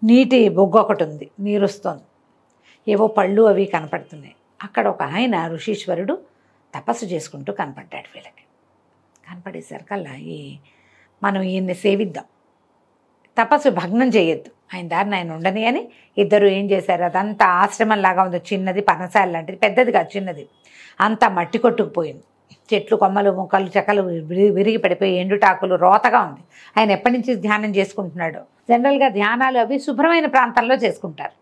నీటి బొగ్గు ఒకటి ఉంది, నీరు వస్తుంది, ఏవో పళ్ళు అవి కనపడుతున్నాయి. అక్కడ ఒక ఆయన ఋషీశ్వరుడు తపస్సు చేసుకుంటూ కనపడ్డాడు. వీళ్ళకి కనపడేసరికల్లా మనం ఈయన్ని సేవిద్దాం, తపస్సు భగ్నం చేయొద్దు, ఆయన దారిని ఆయన ఉండని అని ఇద్దరు ఏం చేశారు, అదంతా ఆశ్రమం లాగా ఉంది, చిన్నది పనసాల లాంటిది, పెద్దది కాదు చిన్నది, అంతా మట్టి కొట్టుకుపోయింది, చెట్లు కొమ్మలు మొక్కలు చెక్కలు విరిగి పడిపోయి ఎండుటాకులు రోతగా ఉంది. ఆయన ఎప్పటి నుంచి ధ్యానం చేసుకుంటున్నాడు. జనరల్గా ధ్యానాలు అవి శుభ్రమైన ప్రాంతంలో చేసుకుంటారు.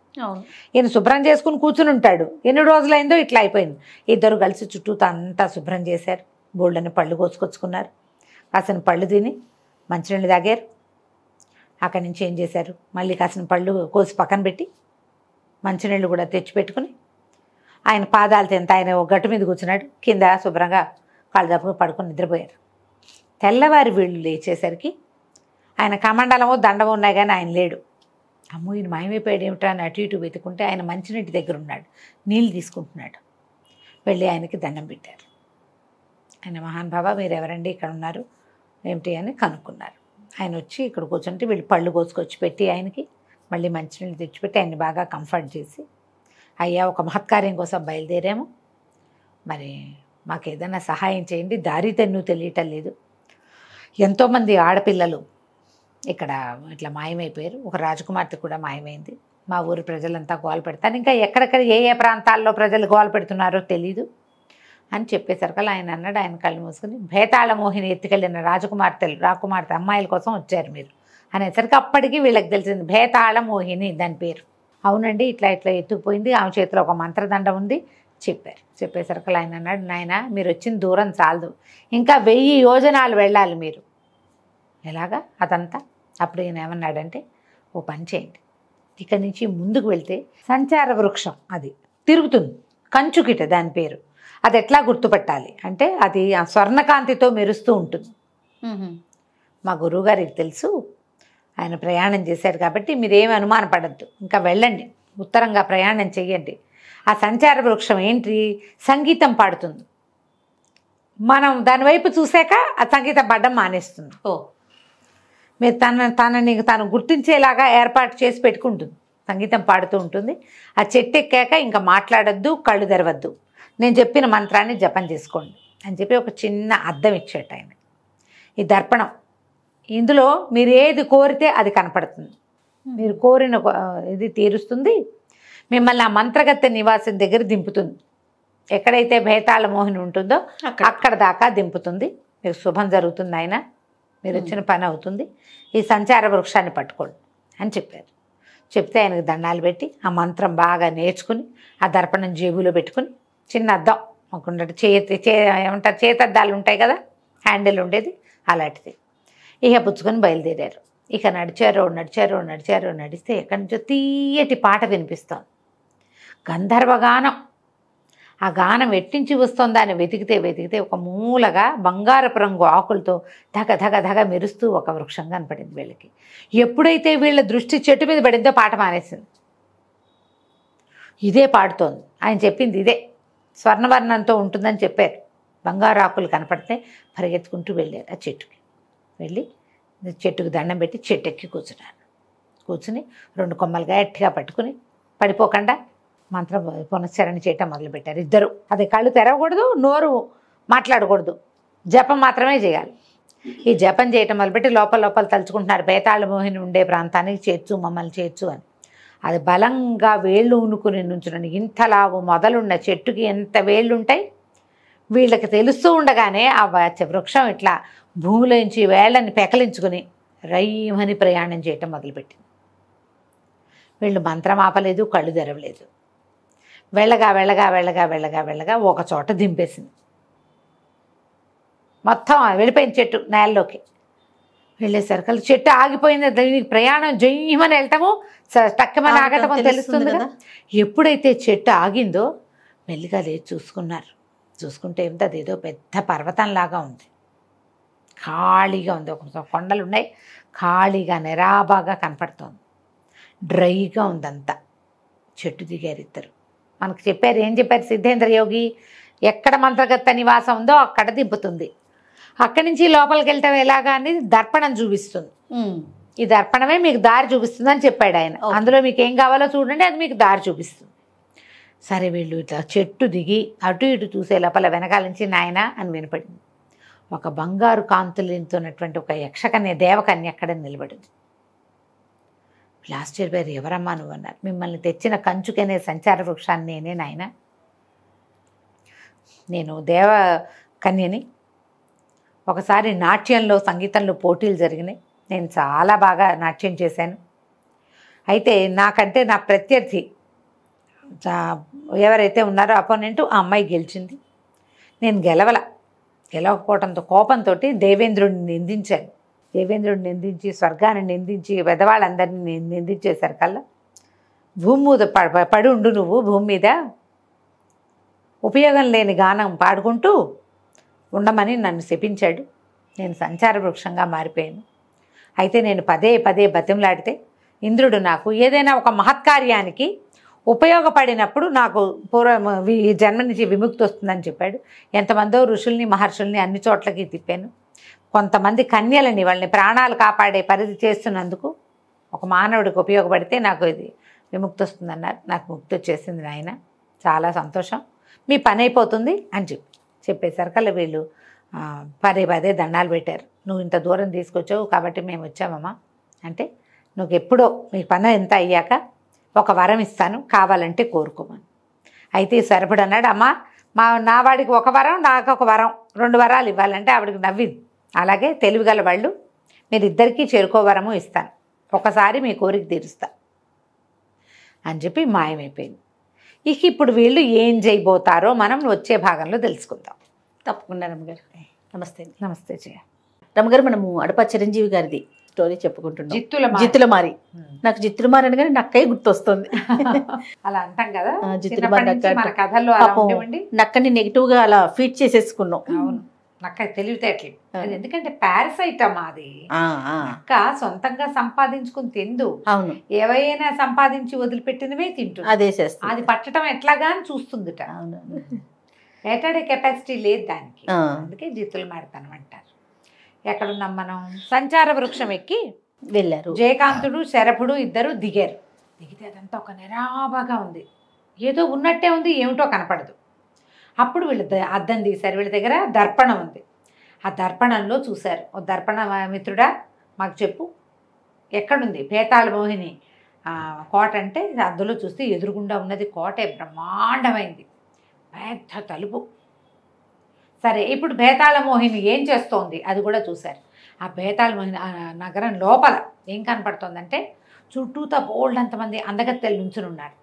ఈయన శుభ్రం చేసుకుని కూర్చుని ఉంటాడు. ఎన్ని రోజులైందో ఇట్లా అయిపోయింది. ఇద్దరు కలిసి చుట్టూతో అంతా శుభ్రం చేశారు. బోళ్ళని పళ్ళు కోసుకొచ్చుకున్నారు. కాసిన పళ్ళు తిని మంచినీళ్ళు తాగారు. అక్కడి నుంచి ఏం చేశారు, మళ్ళీ కాసిన పళ్ళు కోసి పక్కన పెట్టి మంచినీళ్ళు కూడా తెచ్చిపెట్టుకుని ఆయన పాదాలు తింత ఆయన ఒక గట్టు మీద కూర్చున్నాడు. కింద శుభ్రంగా కాళ్ళు దప్పుకు పడుకొని నిద్రపోయారు. తెల్లవారి వీళ్ళు లేచేసరికి ఆయన కమండలమో దండమో ఉన్నాయి కానీ ఆయన లేడు. అమ్మో ఈయన మాయమైపోయాడు ఏమిటా అని అటు ఇటు వెతుకుంటే ఆయన మంచినీటి దగ్గర ఉన్నాడు, నీళ్ళు తీసుకుంటున్నాడు. వెళ్ళి ఆయనకి దండం పెట్టారు. ఆయన మహానుభావ మీరు ఎవరండి ఇక్కడ ఉన్నారు ఏమిటి అని కనుక్కున్నారు. ఆయన వచ్చి ఇక్కడ కూర్చుంటే వీళ్ళు పళ్ళు కోసుకొచ్చి పెట్టి ఆయనకి మళ్ళీ మంచినీళ్ళు తెచ్చిపెట్టి ఆయన్ని బాగా కంఫర్ట్ చేసి, అయ్యా ఒక మహత్కార్యం కోసం బయలుదేరాము, మరి మాకు ఏదైనా సహాయం చేయండి, దారి తెన్ను తెలియటం లేదు, ఎంతోమంది ఆడపిల్లలు ఇక్కడ ఇట్లా మాయమైపోయారు, ఒక రాజకుమార్తె కూడా మాయమైంది, మా ఊరి ప్రజలంతా గోల పెడతారు, ఇంకా ఎక్కడెక్కడ ఏ ఏ ప్రాంతాల్లో ప్రజలు గోల పెడుతున్నారో తెలీదు అని చెప్పేసరికల్లా ఆయన అన్నాడు, ఆయన కళ్ళు మూసుకుని భేతాళ మోహిని ఎత్తుకెళ్ళిన రాకుమార్తె అమ్మాయిల కోసం వచ్చారు మీరు అనేసరికి అప్పటికి వీళ్ళకి తెలిసింది భేతాళ మోహిని దాని పేరు. అవునండి ఇట్లా ఇట్లా ఎత్తుకుపోయింది, ఆమె చేతిలో ఒక మంత్రదండ ఉంది చెప్పారు. చెప్పేసరికి ఆయన అన్నాడు, నాయన మీరు వచ్చిన దూరం చాలదు, ఇంకా 1000 యోజనాలు వెళ్ళాలి మీరు. ఎలాగా అదంతా? అప్పుడు ఈయన ఏమన్నాడంటే, ఓ పని చేయండి, ఇక్కడి నుంచి ముందుకు వెళ్తే సంచార వృక్షం అది తిరుగుతుంది, కంచుకిట దాని పేరు, అది ఎట్లా గుర్తుపట్టాలి అంటే అది ఆ స్వర్ణకాంతితో మెరుస్తూ ఉంటుంది. మా గురువుగారికి తెలుసు, ఆయన ప్రయాణం చేశారు కాబట్టి మీరేమి అనుమానపడద్దు, ఇంకా వెళ్ళండి, ఉత్తరంగా ప్రయాణం చెయ్యండి. ఆ సంచార వృక్షం ఏంటి, సంగీతం పాడుతుంది, మనం దాని వైపు చూసాక ఆ సంగీతం పాడడం మానేస్తుంది. మీరు తనని తాను గుర్తించేలాగా ఏర్పాటు చేసి పెట్టుకుంటుంది, సంగీతం పాడుతూ ఉంటుంది. ఆ చెట్టు ఎక్కాక ఇంకా మాట్లాడద్దు, కళ్ళు తెరవద్దు, నేను చెప్పిన మంత్రాన్ని జపం చేసుకోండి అని చెప్పి ఒక చిన్న అద్దం ఇచ్చేట ఆయన. ఈ దర్పణం, ఇందులో మీరు ఏది కోరితే అది కనపడుతుంది, మీరు కోరిన ఇది తీరుస్తుంది, మిమ్మల్ని ఆ మంత్రగత్తె నివాసం దగ్గర దింపుతుంది, ఎక్కడైతే భేతాళ మోహిని ఉంటుందో అక్కడ దాకా దింపుతుంది, మీకు శుభం జరుగుతుంది, ఆయన మీరు వచ్చిన పని అవుతుంది, ఈ సంచార వృక్షాన్ని పట్టుకోండి అని చెప్పారు. చెప్తే ఆయనకు దండాలు పెట్టి ఆ మంత్రం బాగా నేర్చుకుని ఆ దర్పణం జేబులో పెట్టుకుని చిన్న అద్దం మాకు ఏమంటారు చేతద్దాలు ఉంటాయి కదా, హ్యాండిల్ ఉండేది అలాంటిది, ఇక పుచ్చుకొని బయలుదేరారు. ఇక నడిచారో నడిస్తే ఎక్కడి నుంచో తీయటి పాట వినిపిస్తోంది, గంధర్వగానం. ఆ గానం ఎట్టించి వస్తుందా అని వెతికితే ఒక మూలగా బంగారపు రంగు ఆకులతో ధగ మెరుస్తూ ఒక వృక్షం కనపడింది వీళ్ళకి. ఎప్పుడైతే వీళ్ళ దృష్టి చెట్టు మీద పడిందో పాట మానేసింది, ఇదే పాడుతోంది. ఆయన చెప్పింది ఇదే, స్వర్ణవర్ణంతో ఉంటుందని చెప్పారు. బంగారు ఆకులు కనపడితే పరిగెత్తుకుంటూ వెళ్ళారు ఆ చెట్టుకి. వెళ్ళి చెట్టుకు దండం పెట్టి చెట్టు ఎక్కి కూర్చుని 2 కొమ్మలుగా గట్టిగా పట్టుకుని పడిపోకుండా మంత్రం పునశ్చరణ చేయటం మొదలుపెట్టారు ఇద్దరు. అది కళ్ళు తెరవకూడదు, నోరు మాట్లాడకూడదు, జపం మాత్రమే చేయాలి. ఈ జపం చేయటం మొదలుపెట్టి లోపల తలుచుకుంటున్నారు, భేతాళ మోహిని ఉండే ప్రాంతానికి చేర్చు, మమ్మల్ని చేర్చు అని. అది బలంగా వేళ్ళు ఊనుకుని నుంచుని, ఇంతలావు మొదలున్న చెట్టుకి ఎంత వేళ్ళు ఉంటాయి వీళ్ళకి తెలుస్తూ ఉండగానే ఆ వృక్షం ఇట్లా భూమిలోంచి వేళ్ళని పెకలించుకుని రైమని ప్రయాణం చేయటం మొదలుపెట్టింది. వీళ్ళు మంత్రం ఆపలేదు, కళ్ళు తెరవలేదు. వెళ్ళగా ఒక చోట దింపేసింది, మొత్తం వెళ్ళిపోయింది చెట్టు నేలలోకి. వెళ్ళేసరికి చెట్టు ఆగిపోయింది. దీనికి ప్రయాణం జయ్యమని వెళ్ళటము టక్కమని ఆగటమో తెలుస్తుంది కదా. ఎప్పుడైతే చెట్టు ఆగిందో మెల్లిగా లేచి చూసుకుంటే ఏమిటి, అదేదో పెద్ద పర్వతంలాగా ఉంది, ఖాళీగా ఉంది, ఒక కొండలు ఉన్నాయి, ఖాళీగా నిరాబాగా కనపడుతోంది, డ్రైగా ఉందంతా. చెట్టు దిగారు ఇద్దరు. మనకు చెప్పారు, ఏం చెప్పారు సిద్ధేంద్ర యోగి, ఎక్కడ మంత్రగత్త నివాసం ఉందో అక్కడ దింపుతుంది, అక్కడి నుంచి లోపలికి వెళ్ళటం ఎలాగా అనేది దర్పణం చూపిస్తుంది, ఈ దర్పణమే మీకు దారి చూపిస్తుంది అని చెప్పాడు ఆయన. అందులో మీకు ఏం కావాలో చూడండి, అది మీకు దారి చూపిస్తుంది. సరే వీళ్ళు ఇట్లా చెట్టు దిగి అటు ఇటు చూసే లోపల వెనకాల నుంచి నాయన అని వినపడింది. ఒక బంగారు కాంతులతోన్నటువంటి ఒక యక్షకన్య దేవకన్య అక్కడ నిలబడింది. వీళ్ళు ఆశ్చర్యపోయారు, ఎవరమ్మా నువ్వు అన్నారు. మిమ్మల్ని తెచ్చిన కంచుకనే సంచార వృక్షాన్ని నేనే నాయన, నేను దేవ కన్యని. ఒకసారి నాట్యంలో సంగీతంలో పోటీలు జరిగినాయి, నేను చాలా బాగా నాట్యం చేశాను. అయితే నాకంటే నా ప్రత్యర్థి ఎవరైతే ఉన్నారో అపోనెంట్, ఆ అమ్మాయి గెలిచింది. నేను గెలవకపోవడంతో కోపంతో దేవేంద్రుడిని నిందించాను. దేవేంద్రుడిని నిందించి, స్వర్గాన్ని నిందించి, పెద్దవాళ్ళందరినీ నిందించేశారు కల్లా. భూమి మీద పడి ఉండు నువ్వు, భూమి మీద ఉపయోగం లేని గానం పాడుకుంటూ ఉండమని నన్ను శపించాడు. నేను సంచార వృక్షంగా మారిపోయాను. అయితే నేను పదే పదే బతిమలాడితే ఇంద్రుడు నాకు ఏదైనా ఒక మహత్కార్యానికి ఉపయోగపడినప్పుడు నాకు ఈ జన్మ నుంచి విముక్తి వస్తుందని చెప్పాడు. ఎంతమందో ఋషుల్ని మహర్షుల్ని అన్ని చోట్లకి తిప్పాను. కొంతమంది కన్యలని, వాళ్ళని ప్రాణాలు కాపాడే పరిధి చేస్తున్నందుకు ఒక మానవుడికి ఉపయోగపడితే నాకు ఇది విముక్తి వస్తుందన్నారు. నాకు ముక్తి వచ్చేసింది నాయన, చాలా సంతోషం, మీ పని అయిపోతుంది అని చెప్పేసరికల్లా వీళ్ళు పదే పదే దండాలు పెట్టారు. నువ్వు ఇంత దూరం తీసుకొచ్చావు కాబట్టి మేము వచ్చామమ్మా అంటే, నువ్వు ఎప్పుడో మీ పని ఎంత అయ్యాక ఒక వరం ఇస్తాను, కావాలంటే కోరుకోమని. అయితే సరిపడు అన్నాడు, అమ్మ నా వాడికి ఒక వరం, నాకు ఒక వరం, 2 వరాలు ఇవ్వాలంటే ఆవిడకి నవ్వింది. అలాగే తెలివిగల వాళ్ళు, మీరిద్దరికీ చేరుకో వరము ఇస్తాను, ఒకసారి మీ కోరిక తీరుస్తా అని చెప్పి మాయమైపోయింది. ఇప్పుడు వీళ్ళు ఏం చేయబోతారో మనం వచ్చే భాగంలో తెలుసుకుందాం. తప్పకుండా రమ్మగారు. నమస్తే. నమస్తే జయ. రమ్మగారు, మనము అడప చిరంజీవి గారిది స్టోరీ చెప్పుకుంటున్నాం, జిత్తుల మారి. నాకు జిత్తుల మారి అనగానే నక్కయ్య గుర్తొస్తుంది. అలా అంటాం కదా, జిత్తుల మారి మన కథల్లో నక్కని నెగిటివ్ గా అలా ఫీట్ చేసేసుకున్నాం. అవును, నక్క తెలివితేటలు. అది ఎందుకంటే పారసైట్ అమ్మా అది. నక్క సొంతంగా సంపాదించుకుని తిందు, అవును, ఏవైనా సంపాదించి వదిలిపెట్టినవే తింటుంది. అదే చేస్తుంది. అది పట్టడం ఎట్లాగా అని చూస్తుందిట. వేటాడే కెపాసిటీ లేదు దానికి, అందుకే జిత్తుల మారితనం అంటారు. ఎక్కడున్నాం మనం? సంచార వృక్షం ఎక్కి వెళ్ళారు. జయకాంతుడు శరభుడు ఇద్దరు దిగారు. దిగితే అదంతా ఒక నిరాభగా ఉంది, ఏదో ఉన్నట్టే ఉంది, ఏమిటో కనపడదు. అప్పుడు వీళ్ళు అద్దం తీశారు. వీళ్ళ దగ్గర దర్పణం ఉంది. ఆ దర్పణంలో చూశారు. ఓ దర్పణ మిత్రుడా, మాకు చెప్పు ఎక్కడుంది భేతాళ మోహిని కోట అంటే, అందులో చూస్తే ఎదురుగుండా ఉన్నది కోటే, బ్రహ్మాండమైంది, పెద్ద తలుపు. సరే, ఇప్పుడు భేతాళ మోహిని ఏం చేస్తోంది అది కూడా చూశారు. ఆ భేతాళ మోహిని నగరం లోపల ఏం కనపడుతోందంటే, చుట్టూతా బోల్డంతమంది అందగత్తెలు నుంచుని ఉన్నారు.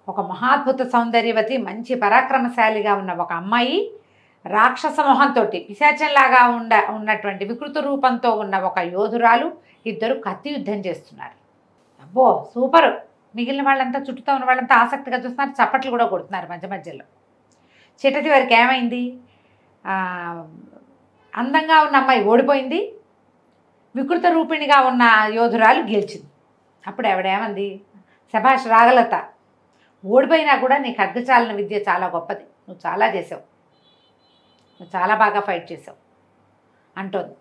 ఒక మహాద్భుత సౌందర్యవతి, మంచి పరాక్రమశాలిగా ఉన్న ఒక అమ్మాయి, రాక్షస మొహంతో పిశాచంలాగా ఉన్నటువంటి వికృత రూపంతో ఉన్న ఒక యోధురాలు, ఇద్దరు కత్తి యుద్ధం చేస్తున్నారు. అబ్బో సూపరు. మిగిలిన వాళ్ళంతా, చుట్టూతో ఉన్న వాళ్ళంతా ఆసక్తిగా చూస్తున్నారు, చప్పట్లు కూడా కొడుతున్నారు మధ్య మధ్యలో. చిట్టటి వారికి ఏమైంది, అందంగా ఉన్న అమ్మాయి ఓడిపోయింది, వికృత రూపిణిగా ఉన్న యోధురాలు గెలిచింది. అప్పుడు ఆవిడేమంది, శభాష్ రాగలత, ఓడిపోయినా కూడా నీ ఖడ్గచాలన విద్య చాలా గొప్పది, నువ్వు చాలా చేసావు, నువ్వు చాలా బాగా ఫైట్ చేసావు అంటోంది.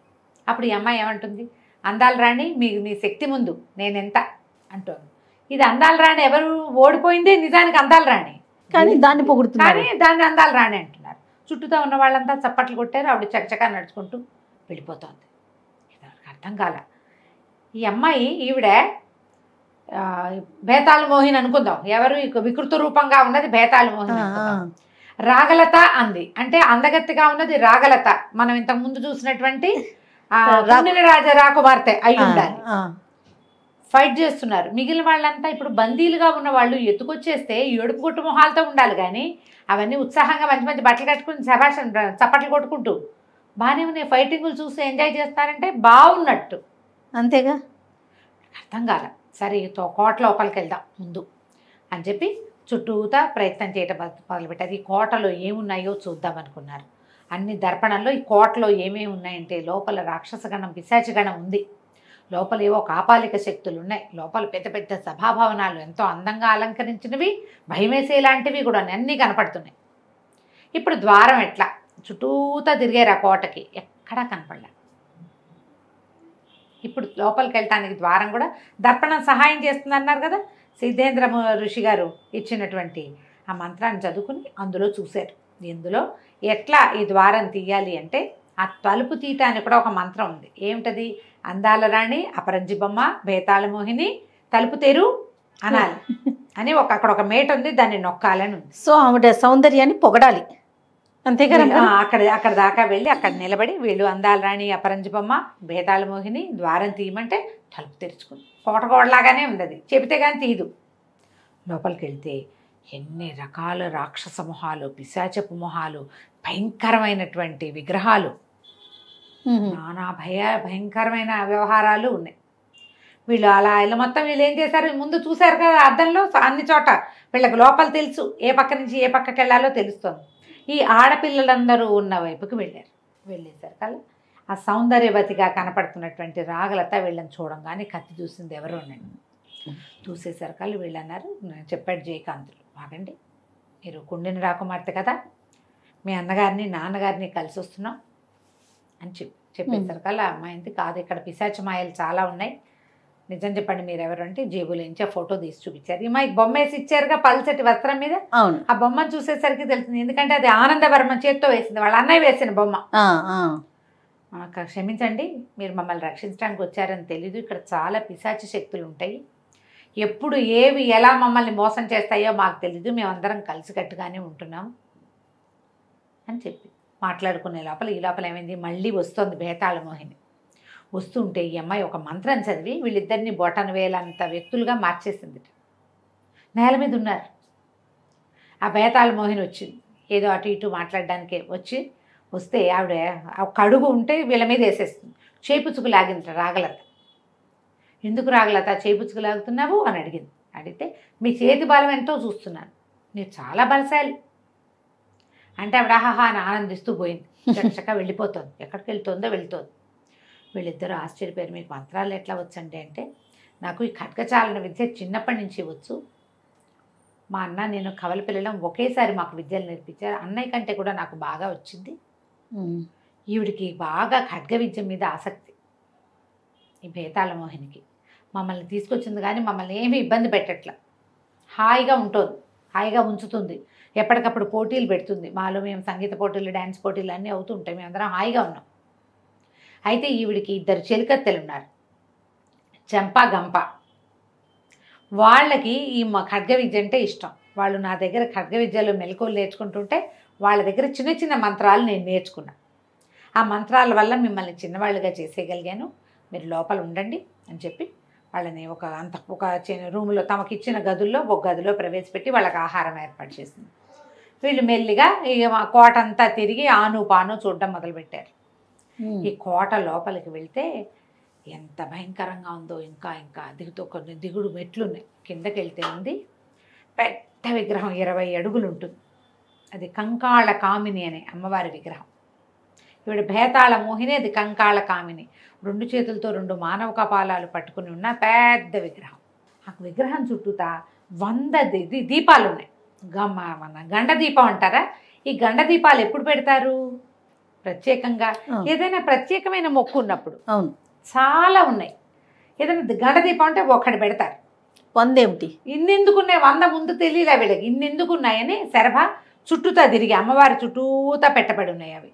అప్పుడు ఈ అమ్మాయి ఏమంటుంది, అందాల రాణి నీ శక్తి ముందు నేనెంత అంటోంది. ఇది అందాల రాణి ఎవరు, ఓడిపోయిందే నిజానికి అందాల రాణి, కానీ దాన్ని పొగుడుతున్నారు, కానీ దాన్ని అందాల రాణి అంటున్నారు. చుట్టూతో ఉన్న వాళ్ళంతా చప్పట్లు కొట్టారు. ఆవిడ చకచకా నడుచుకుంటూ వెళ్ళిపోతుంది. అర్థం కాల. ఈ అమ్మాయి ఈవిడ భేతాళ మోహిని అనుకుందాం, ఎవరు వికృత రూపంగా ఉన్నది భేతాళ మోహిని. రాగలత అంది అంటే అందగత్తిగా ఉన్నది రాగలత, మనం ఇంతకు ముందు చూసినటువంటి రాకుమార్తె అయి ఉండాలి. ఫైట్ చేస్తున్నారు. మిగిలిన వాళ్ళంతా ఇప్పుడు బందీలుగా ఉన్న వాళ్ళు ఎత్తుకొచ్చేస్తే ఏడుపు కొట్టు మొహాలతో ఉండాలి, కానీ అవన్నీ ఉత్సాహంగా మంచి మంచి బట్టలు కట్టుకుని శభాష్ చప్పట్లు కొట్టుకుంటూ బాగానే ఉన్నాయి. ఫైటింగులు చూసి ఎంజాయ్ చేస్తారంటే బాగున్నట్టు, అంతేగా. అర్థం కాల. సరే కోట లోపలికి వెళ్దాం ముందు అని చెప్పి చుట్టూతా ప్రయత్నం చేయటం మొదలుపెట్టారు. ఈ కోటలో ఏమున్నాయో చూద్దాం అనుకున్నారు. అన్ని దర్పణంలో ఈ కోటలో ఏమేమి ఉన్నాయంటే, లోపల రాక్షసగణం పిశాచగణం ఉంది, లోపల ఏవో కాపాలిక శక్తులు ఉన్నాయి, లోపల పెద్ద పెద్ద సభాభవనాలు ఎంతో అందంగా అలంకరించినవి, భయమేసేలాంటివి కూడా అన్నీ కనపడుతున్నాయి. ఇప్పుడు ద్వారం ఎట్లా, చుట్టూతా తిరిగారు ఆ కోటకి, ఎక్కడా కనపడలే. ఇప్పుడు లోపలికి వెళ్ళటానికి ద్వారం కూడా దర్పణం సహాయం చేస్తుంది అన్నారు కదా, సిద్ధేంద్ర ఋషి గారు ఇచ్చినటువంటి ఆ మంత్రాన్ని చదువుకుని అందులో చూశారు. ఇందులో ఎట్లా ఈ ద్వారం తీయాలి అంటే, ఆ తలుపు తీయటానికి కూడా ఒక మంత్రం ఉంది. ఏమిటది, అందాల రాణి, అపరంజి బొమ్మ, భేతాళ మోహిని, తలుపు తెరు అనాలి అని అక్కడ ఒక మేట ఉంది, దాన్ని నొక్కాలని ఉంది. సో ఆవిడ సౌందర్యాన్ని పొగడాలి అంతే కదా. అక్కడ దాకా వెళ్ళి అక్కడ నిలబడి వీళ్ళు అందాల రాణి, అపరంజి బొమ్మ, భేతాళ మోహిని ద్వారం తీయమంటే తలుపు తెరుచుకుంది. కోటకోడలాగానే ఉంది, అది చెబితే కానీ తీయదు. లోపలికి వెళ్తే ఎన్ని రకాల రాక్షస మొహాలు, పిశాచపు మొహాలు, భయంకరమైనటువంటి విగ్రహాలు, నానా భయంకరమైన వ్యవహారాలు ఉన్నాయి. వీళ్ళు అలా ఇలా మొత్తం వీళ్ళు ఏం చేశారు, ముందు చూశారు కదా అద్దంలో అన్ని చోట, వీళ్ళకి లోపల తెలుసు ఏ పక్క నుంచి ఏ పక్కకి వెళ్ళాలో తెలుస్తుంది. ఈ ఆడపిల్లలందరూ ఉన్న వైపుకి వెళ్ళేశారు కదా. ఆ సౌందర్యవతిగా కనపడుతున్నటువంటి రాగలత వీళ్ళని చూడంగానే కత్తి చూసింది ఎవరోనండి. చూసేసరి కళ్ళు వీళ్ళు అన్నారు, చెప్పాడు జయకాంతులు, ఆగండి, మీరు కుండిన రాకుమార్తె కదా, మీ అన్నగారిని నాన్నగారిని కలిసి వస్తున్నాం అని చెప్పేసరి కల్లా అమ్మాయింది కాదు, ఇక్కడ పిశాచ మాయలు చాలా ఉన్నాయి, నిజం చెప్పండి మీరు ఎవరు అంటే జేబులోంచి ఆ ఫోటో తీసి చూపించారు. ఈ మాకు బొమ్మ వేసి ఇచ్చారుగా పల్చటి వస్త్రం మీద, ఆ బొమ్మను చూసేసరికి తెలుస్తుంది, ఎందుకంటే అది ఆనందవర్మ చేత్తో వేసింది, వాళ్ళ అన్నయ్య వేసిన బొమ్మ. క్షమించండి, మీరు మమ్మల్ని రక్షించడానికి వచ్చారని తెలీదు, ఇక్కడ చాలా పిశాచ శక్తులు ఉంటాయి, ఎప్పుడు ఏవి ఎలా మమ్మల్ని మోసం చేస్తాయో మాకు తెలీదు, మేమందరం కలిసికట్టుగానే ఉంటున్నాం అని చెప్పి మాట్లాడుకునే లోపల ఈ లోపల ఏమైంది, మళ్ళీ వస్తుంది భేతాళ మోహిని. వస్తుంటే ఈ అమ్మాయి ఒక మంత్రం చదివి వీళ్ళిద్దరిని బొటన వేలంత వ్యక్తులుగా మార్చేసింది. నేల మీద ఉన్నారు. ఆ భేతాళ మోహిని వచ్చింది, ఏదో అటు ఇటు మాట్లాడడానికి వస్తే ఆవిడ ఒక అడుగు ఉంటే వీళ్ళ మీద వేసేస్తుంది. చేపుచ్చుకు లాగింది రాగలత. ఎందుకు రాగలత చేపుచ్చుకు లాగుతున్నావు అని అడిగితే మీ చేతి బలం ఎంతో చూస్తున్నాను, మీరు చాలా బలశాలి అంటే ఆవిడ ఆహాహా అని ఆనందిస్తూ పోయింది. చక్కగా వెళ్ళిపోతుంది, ఎక్కడికి వెళ్తోంది. వీళ్ళిద్దరూ ఆశ్చర్యపోయారు, మీకు మంత్రాలు ఎట్లా వచ్చండి అంటే, నాకు ఈ ఖడ్గచాలన విద్య చిన్నప్పటి నుంచి వచ్చు, మా అన్న నేను కవల పిల్లలం ఒకేసారి మాకు విద్యలు నేర్పించారు, అన్నయ్య కంటే కూడా నాకు బాగా వచ్చింది, ఈవిడికి బాగా ఖడ్గ విద్య మీద ఆసక్తి, ఈ భేతాళ మోహినికి మమ్మల్ని తీసుకొచ్చింది కానీ మమ్మల్ని ఏమీ ఇబ్బంది పెట్టట్ల, హాయిగా ఉంటుంది, హాయిగా ఉంచుతుంది, ఎప్పటికప్పుడు పోటీలు పెడుతుంది, మాలో మేము సంగీత పోటీలు డ్యాన్స్ పోటీలు అన్నీ అవుతుంటాయి, మేమందరం హాయిగా ఉన్నాం. అయితే ఈవిడికి 2 చెలికత్తెలు ఉన్నారు, చెంప గంప. వాళ్ళకి ఈ ఖడ్గ విద్య అంటే ఇష్టం. వాళ్ళు నా దగ్గర ఖడ్గ విద్యలో మెలకువలు నేర్చుకుంటుంటే వాళ్ళ దగ్గర చిన్న చిన్న మంత్రాలు నేను నేర్చుకున్నాను. ఆ మంత్రాల వల్ల మిమ్మల్ని చిన్నవాళ్ళుగా చేసేయగలిగాను, మీరు లోపల ఉండండి అని చెప్పి వాళ్ళని ఒక రూమ్లో తమకిచ్చిన గదుల్లో ఒక గదిలో ప్రవేశపెట్టి వాళ్ళకి ఆహారం ఏర్పాటు చేసింది. వీళ్ళు మెల్లిగా కోట అంతా తిరిగి ఆను పాను చూడడం మొదలుపెట్టారు. ఈ కోట లోపలికి వెళ్తే ఎంత భయంకరంగా ఉందో, ఇంకా కొన్ని దిగుడు మెట్లున్నాయి. కిందకి వెళ్తే ఉంది పెద్ద విగ్రహం, 20 అడుగులు ఉంటుంది, అది కంకాళ కామిని అనే అమ్మవారి విగ్రహం. ఈవిడ భేతాళ మోహిని, అది కంకాళ కామిని. 2 చేతులతో 2 మానవ కపాలాలు పట్టుకుని ఉన్న పెద్ద విగ్రహం. ఆ విగ్రహం చుట్టూతా 100 దీపాలు ఉన్నాయి. మన గండ దీపం అంటారా, ఈ గండ దీపాలు ఎప్పుడు పెడతారు, ప్రత్యేకంగా ఏదైనా ప్రత్యేకమైన మొక్కు ఉన్నప్పుడు. అవును, చాలా ఉన్నాయి. ఏదైనా గండ దీపం అంటే ఒక్కటి పెడతారు. 100 ఏమిటి, ఇన్నెందుకున్నాయి, 100 ముందు తెలియలే వీళ్ళకి, ఇన్నెందుకున్నాయని శరభ చుట్టూతా తిరిగి అమ్మవారి చుట్టూతా పెట్టబడి ఉన్నాయి. అవి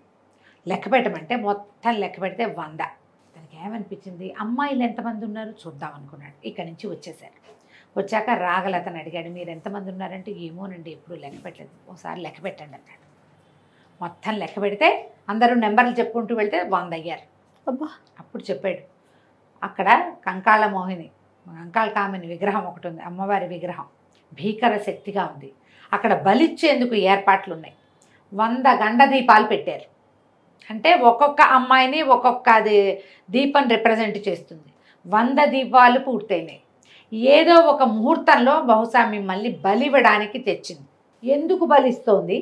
లెక్క పెట్టమంటే మొత్తం లెక్క పెడితే 100. దానికి ఏమనిపించింది, అమ్మాయిలు ఎంతమంది ఉన్నారు చూద్దాం అనుకున్నాడు. ఇక్కడి నుంచి వచ్చేసారు. వచ్చాక రాగలతను అడిగాడు, మీరు ఎంతమంది ఉన్నారంటే, ఏమోనండి ఎప్పుడు లెక్క పెట్టలేదు, ఒకసారి లెక్క పెట్టండి అన్నాడు. మొత్తం లెక్క పెడితే అందరూ నెంబర్లు చెప్పుకుంటూ వెళ్తే 100 అయ్యారు. అబ్బా. అప్పుడు చెప్పాడు, అక్కడ కంకాళ మోహిని, కంకాళ కామిని విగ్రహం ఒకటి ఉంది, అమ్మవారి విగ్రహం భీకర శక్తిగా ఉంది. అక్కడ బలిచ్చేందుకు ఏర్పాట్లు ఉన్నాయి. 100 గండ దీపాలు పెట్టారు. అంటే ఒక్కొక్క అమ్మాయిని ఒక్కొక్క దీపం రిప్రజెంట్ చేస్తుంది. 100 దీపాలు పూర్తయినాయి. ఏదో ఒక ముహూర్తంలో బహుశా మిమ్మల్ని బలివ్వడానికి తెచ్చింది. ఎందుకు బలిస్తోంది,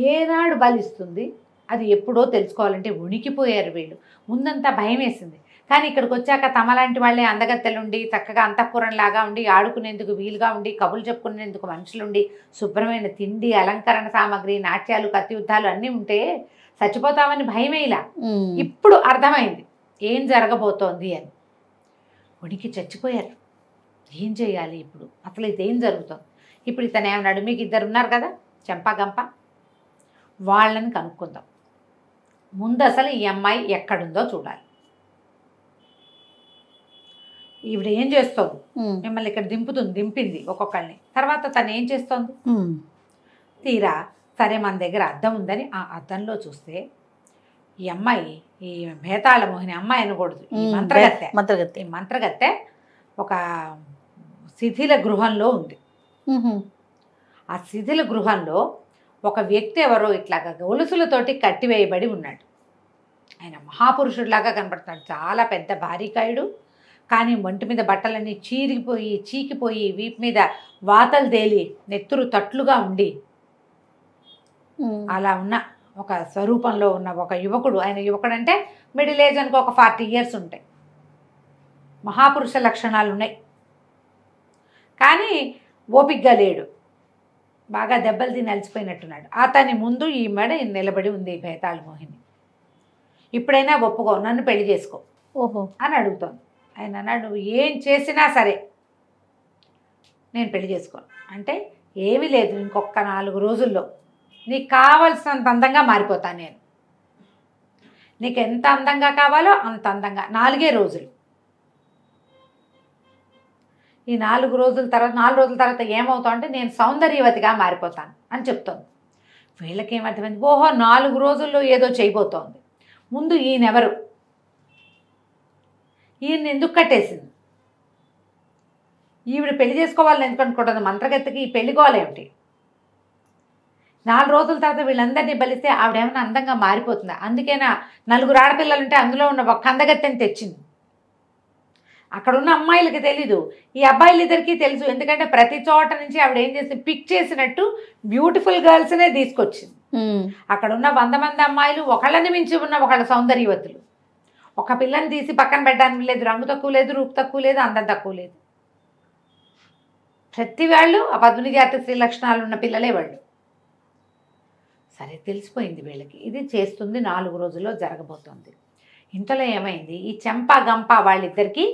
ఏనాడు బలిస్తుంది, అది ఎప్పుడో తెలుసుకోవాలంటే ఉనికిపోయారు వీళ్ళు. ముందంతా భయం వేసింది, కానీ ఇక్కడికి వచ్చాక తమలాంటి వాళ్ళే అందగత్తెలుండి, చక్కగా అంతఃపురంలాగా ఉండి, ఆడుకునేందుకు వీలుగా ఉండి, కబుర్లు చెప్పుకునేందుకు మనుషులుండి, శుభ్రమైన తిండి, అలంకరణ సామాగ్రి, నాట్యాలు, కత్తి యుద్ధాలు అన్నీ ఉంటే చచ్చిపోతామని భయమేలా. ఇప్పుడు అర్థమైంది ఏం జరగబోతోంది అని. ఉనికి చచ్చిపోయారు. ఏం చేయాలి ఇప్పుడు, అసలు ఇదేం జరుగుతుంది. ఇప్పుడు ఇతను ఏమన్నాడు, మీకు 2 ఉన్నారు కదా చెంప గంప, వాళ్ళని కనుక్కుందాం. ముందు అసలు ఈ అమ్మాయి ఎక్కడుందో చూడాలి. ఈవిడ ఏం చేస్తోంది, మిమ్మల్ని ఇక్కడ దింపింది ఒక్కొక్కరిని. తర్వాత తను ఏం చేస్తోంది, తీరా సరే మన దగ్గర అద్దం ఉందని ఆ అద్దంలో చూస్తే ఈ అమ్మాయి, ఈ భేతాళ మోహిని అమ్మాయి అనకూడదు, ఈ మంత్రగత్తె ఒక శిథిల గృహంలో ఉంది. ఆ శిథిల గృహంలో ఒక వ్యక్తి ఎవరో ఇట్లాగా గొలుసులతోటి కట్టివేయబడి ఉన్నాడు. ఆయన మహాపురుషుడిలాగా కనపడుతున్నాడు, చాలా పెద్ద భారీకాయుడు. కానీ ఒంటి మీద బట్టలన్నీ చీకిపోయి వీపు మీద వాతలు తేలి నెత్తురు తట్లుగా ఉండి అలా ఉన్న ఒక స్వరూపంలో ఉన్న ఒక యువకుడు. ఆయన యువకుడు అంటే మిడిల్ ఏజ్ అనుకో, ఒక 40 years ఉంటాయి. మహాపురుష లక్షణాలు ఉన్నాయి, కానీ ఓపిగ్గా లేడు, బాగా దెబ్బలు తిని అలసిపోయినట్టున్నాడు. అతని ముందు ఈ మెడ నిలబడి ఉంది భేతాళ మోహిని. ఇప్పుడైనా ఒప్పుకో, నన్ను పెళ్లి చేసుకో అని అడుగుతోంది. ఆయన అన్నాడు, నువ్వు ఏం చేసినా సరే నేను పెళ్లి చేసుకోను అంటే, ఏమీ లేదు, ఇంకొక 4 రోజుల్లో నీకు కావలసినంత అందంగా మారిపోతాను నేను. నీకు ఎంత అందంగా కావాలో అంత అందంగా, 4 రోజులు. ఈ 4 రోజుల తర్వాత ఏమవుతావు అంటే, నేను సౌందర్యవతిగా మారిపోతాను అని చెప్తోంది. వీళ్ళకి ఏమర్థమైంది, ఓహో 4 రోజుల్లో ఏదో చేయబోతోంది. ముందు ఈయనెవరు, ఈయన్ని ఎందుకు కట్టేసింది, ఈవిడ పెళ్లి చేసుకోవాలని ఎందుకు అనుకుంటుంది, మంత్రగత్తెకి ఈ పెళ్లికోవాలేమిటి? 4 రోజుల తర్వాత వీళ్ళందరినీ బలిస్తే ఆవిడేమైనా అందంగా మారిపోతుందా? అందుకేనా 4 ఆడపిల్లలుంటే అందులో ఉన్న ఒక అందగత్తెని తెచ్చింది. అక్కడ ఉన్న అమ్మాయిలకి తెలీదు, ఈ అబ్బాయిలిద్దరికీ తెలుసు. ఎందుకంటే ప్రతి చోట నుంచి ఆవిడ ఏం చేసి పిక్ చేసినట్టు బ్యూటిఫుల్ గర్ల్స్నే తీసుకొచ్చింది. అక్కడ ఉన్న 100 మంది అమ్మాయిలు ఒకళ్ళని మించి ఉన్న ఒకళ్ళ సౌందర్యవతులు. ఒక పిల్లని తీసి పక్కన పెట్టడానికి లేదు, రంగు తక్కువ లేదు, రూపు తక్కువ లేదు, అందం తక్కువ లేదు. ప్రతి వాళ్ళు ఆ పద్మిని జాతి స్త్రీ లక్షణాలు ఉన్న పిల్లలే వాళ్ళు. సరే తెలిసిపోయింది వీళ్ళకి, ఇది చేస్తుంది 4 రోజుల్లో జరగబోతోంది. ఇంతలో ఏమైంది, ఈ చెంప గంప వాళ్ళిద్దరికీ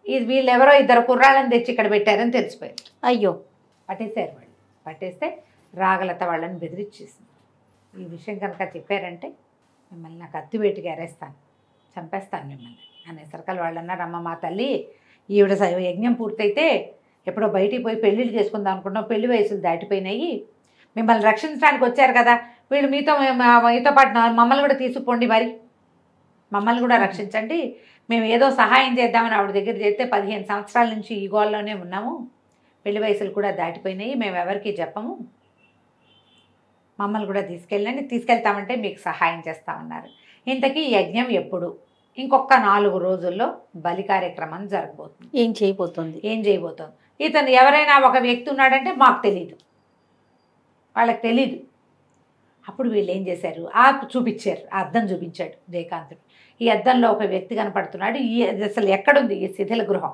ఇది వీళ్ళెవరో 2 కుర్రాళ్ళని తెచ్చి ఇక్కడ పెట్టారని తెలిసిపోయింది. అయ్యో, పట్టేశారు వాళ్ళు. పట్టేస్తే రాగలత వాళ్ళని బెదిరించేసింది. ఈ విషయం కనుక చెప్పారంటే మిమ్మల్ని నాకు అత్తివేటికి అరేస్తాను, చంపేస్తాను మిమ్మల్ని అనేసరికల్ వాళ్ళు అన్నారు, అమ్మ మా తల్లి, ఈవిడ యజ్ఞం పూర్తయితే ఎప్పుడో బయటికి పోయి పెళ్ళిళ్ళు చేసుకుందాం అనుకుంటున్నాం, పెళ్లి వయసులు దాటిపోయినాయి, మిమ్మల్ని రక్షించడానికి వచ్చారు కదా, వీళ్ళు మీతో పాటు మమ్మల్ని కూడా తీసుకుపోండి, మరి మమ్మల్ని కూడా రక్షించండి, మేము ఏదో సహాయం చేద్దామని ఆవిడ దగ్గర చేస్తే 15 సంవత్సరాల నుంచి ఈ గోల్లోనే ఉన్నాము, పెళ్లి వయసులు కూడా దాటిపోయినాయి, మేము ఎవరికి చెప్పము, మమ్మల్ని కూడా తీసుకెళ్తామంటే మీకు సహాయం చేస్తామన్నారు. ఇంతకీ యజ్ఞం ఎప్పుడు? ఇంకొక 4 రోజుల్లో బలి కార్యక్రమం జరగబోతుంది. ఏం చేయబోతుంది? ఇతను ఎవరైనా ఒక వ్యక్తి ఉన్నాడంటే మాకు తెలీదు, వాళ్ళకి తెలీదు. అప్పుడు వీళ్ళు ఏం చేశారు, చూపించారు, ఆ అద్దం చూపించాడు జయకాంతుడు. ఈ అద్దంలో ఒక వ్యక్తి కనపడుతున్నాడు. అసలు ఎక్కడుంది ఈ శిథిల గృహం?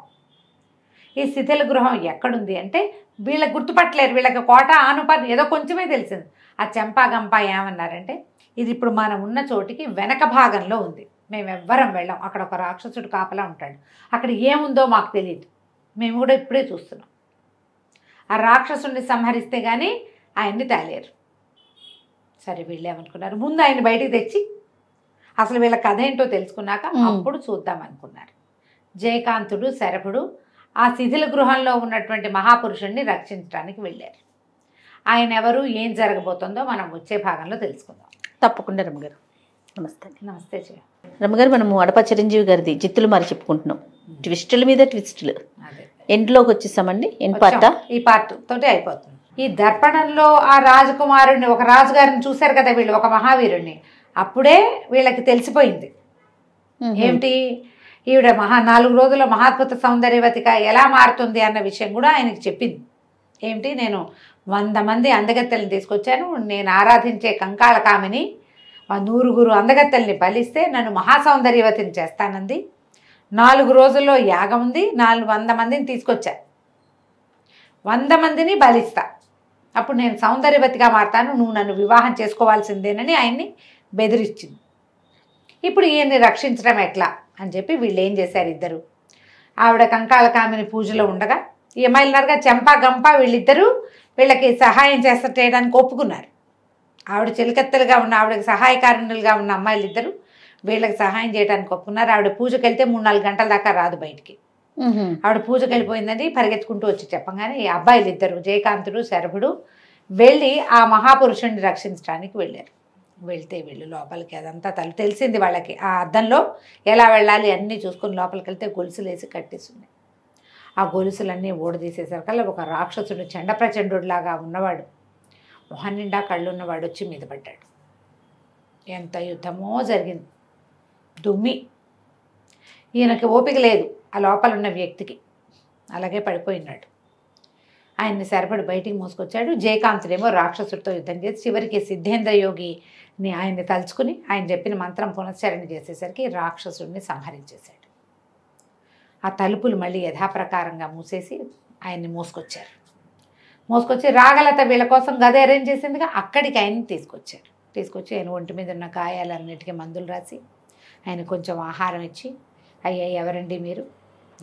ఈ శిథిల గృహం ఎక్కడుంది అంటే వీళ్ళకి గుర్తుపట్టలేరు, వీళ్ళకి కోట ఆనుపాతి ఏదో కొంచెమే తెలిసింది. ఆ చెంపా గంప ఏమన్నారంటే, ఇది ఇప్పుడు మనం ఉన్న చోటికి వెనక భాగంలో ఉంది, మేము ఎవ్వరం వెళ్ళాం, అక్కడ ఒక రాక్షసుడు కాపలా ఉంటాడు, అక్కడ ఏముందో మాకు తెలియదు, మేము కూడా ఇప్పుడే చూస్తున్నాం, ఆ రాక్షసుడిని సంహరిస్తే కానీ ఆయన్ని తేలేరు. సరే వీళ్ళు ఏమనుకున్నారు, ముందు ఆయన బయటికి తెచ్చి అసలు వీళ్ళ కథ ఏంటో తెలుసుకున్నాక అప్పుడు చూద్దాం అనుకున్నారు. జయకాంతుడు శరభుడు ఆ శిథిల గృహంలో ఉన్నటువంటి మహాపురుషుణ్ణి రక్షించడానికి వెళ్ళారు. ఆయన ఎవరు, ఏం జరగబోతుందో మనం వచ్చే భాగంలో తెలుసుకుందాం. తప్పకుండా రమ్మగారు. నమస్తే. నమస్తే జయ. రమ్మగారు, మనము అడప చిరంజీవి గారిది జిత్తులు మరి చెప్పుకుంటున్నాం, ట్విస్టుల మీద ట్విస్టులు. ఎండ్లోకి వచ్చేసామండి, ఈ పార్ట్ తోటి అయిపోతుంది. ఈ దర్పణంలో ఆ రాజకుమారుడిని, ఒక రాజుగారిని చూశారు కదా వీళ్ళు, ఒక మహావీరుణ్ణి. అప్పుడే వీళ్ళకి తెలిసిపోయింది ఏమిటి, ఈవిడ 4 రోజుల్లో మహాద్భుత సౌందర్యవతిగా ఎలా మారుతుంది అన్న విషయం కూడా ఆయనకి చెప్పింది. ఏమిటి, నేను 100 మంది అందగత్తెల్ని తీసుకొచ్చాను, నేను ఆరాధించే కంకాళ కామిని 100 అందగత్తెల్ని బలిస్తే నన్ను మహాసౌందర్యవతిని చేస్తానంది. 4 రోజుల్లో యాగం ఉంది, 100 మందిని తీసుకొచ్చా, 100 మందిని బలిస్తా, అప్పుడు నేను సౌందర్యవతిగా మారుతాను, నువ్వు నన్ను వివాహం చేసుకోవాల్సిందేనని ఆయన్ని బెదిరించింది. ఇప్పుడు ఈయన్ని రక్షించడం ఎట్లా అని చెప్పి వీళ్ళు ఏం చేశారు, ఇద్దరు ఆవిడ కంకాళ కామిని పూజలో ఉండగా ఏమైనారుగా చెంపా గంప వీళ్ళిద్దరూ వీళ్ళకి సహాయం చేయడానికి ఒప్పుకున్నారు. ఆవిడ చిలకత్తలుగా ఉన్న, ఆవిడకి సహాయకారులుగా ఉన్న అమ్మాయిలు ఇద్దరు వీళ్ళకి సహాయం చేయడానికి ఒప్పుకున్నారు. ఆవిడ పూజకి వెళ్తే 3-4 గంటల దాకా రాదు బయటికి. ఆవిడ పూజకి వెళ్ళిపోయిందని పరిగెత్తుకుంటూ వచ్చి చెప్పగానే ఈ అబ్బాయిలు ఇద్దరు జయకాంతుడు శరభుడు వెళ్ళి ఆ మహాపురుషుడిని రక్షించడానికి వెళ్ళారు. వెళ్తే వీళ్ళు లోపలికి అదంతా తెలిసింది వాళ్ళకి. ఆ అద్దంలో ఎలా వెళ్ళాలి అన్నీ చూసుకొని లోపలికి వెళ్తే గొలుసులు వేసి కట్టేస్తున్నాయి. ఆ గొలుసులన్నీ ఊడదీసేసరికల్లా ఒక రాక్షసుడు చండప్రచండుడిలాగా ఉన్నవాడు, మొహం నిండా కళ్ళున్నవాడు వచ్చి మీద పడ్డాడు. ఎంత యుద్ధమో జరిగింది. దుమ్మి ఈయనకి ఓపిక లేదు ఆ లోపల ఉన్న వ్యక్తికి, అలాగే పడిపోయినాడు. ఆయన్ని సరిపడి బయటికి మోసుకొచ్చాడు. జయకాంతుడేమో రాక్షసుడితో యుద్ధం చేసి చివరికి సిద్ధేంద్ర యోగిని ఆయన్ని తలుచుకుని ఆయన చెప్పిన మంత్రం పునశ్చరణ చేసేసరికి రాక్షసుడిని సంహరించేశాడు. ఆ తలుపులు మళ్ళీ యథాప్రకారంగా మూసేసి ఆయన్ని మోసుకొచ్చారు. మోసుకొచ్చి రాగలత వీళ్ళ కోసం గద అరేంజ్ చేసిందిగా అక్కడికి ఆయన్ని తీసుకొచ్చారు. తీసుకొచ్చి ఆయన ఒంటి మీద ఉన్న గాయాలన్నిటికీ మందులు రాసి ఆయన కొంచెం ఆహారం ఇచ్చి, అయ్యా ఎవరండి మీరు,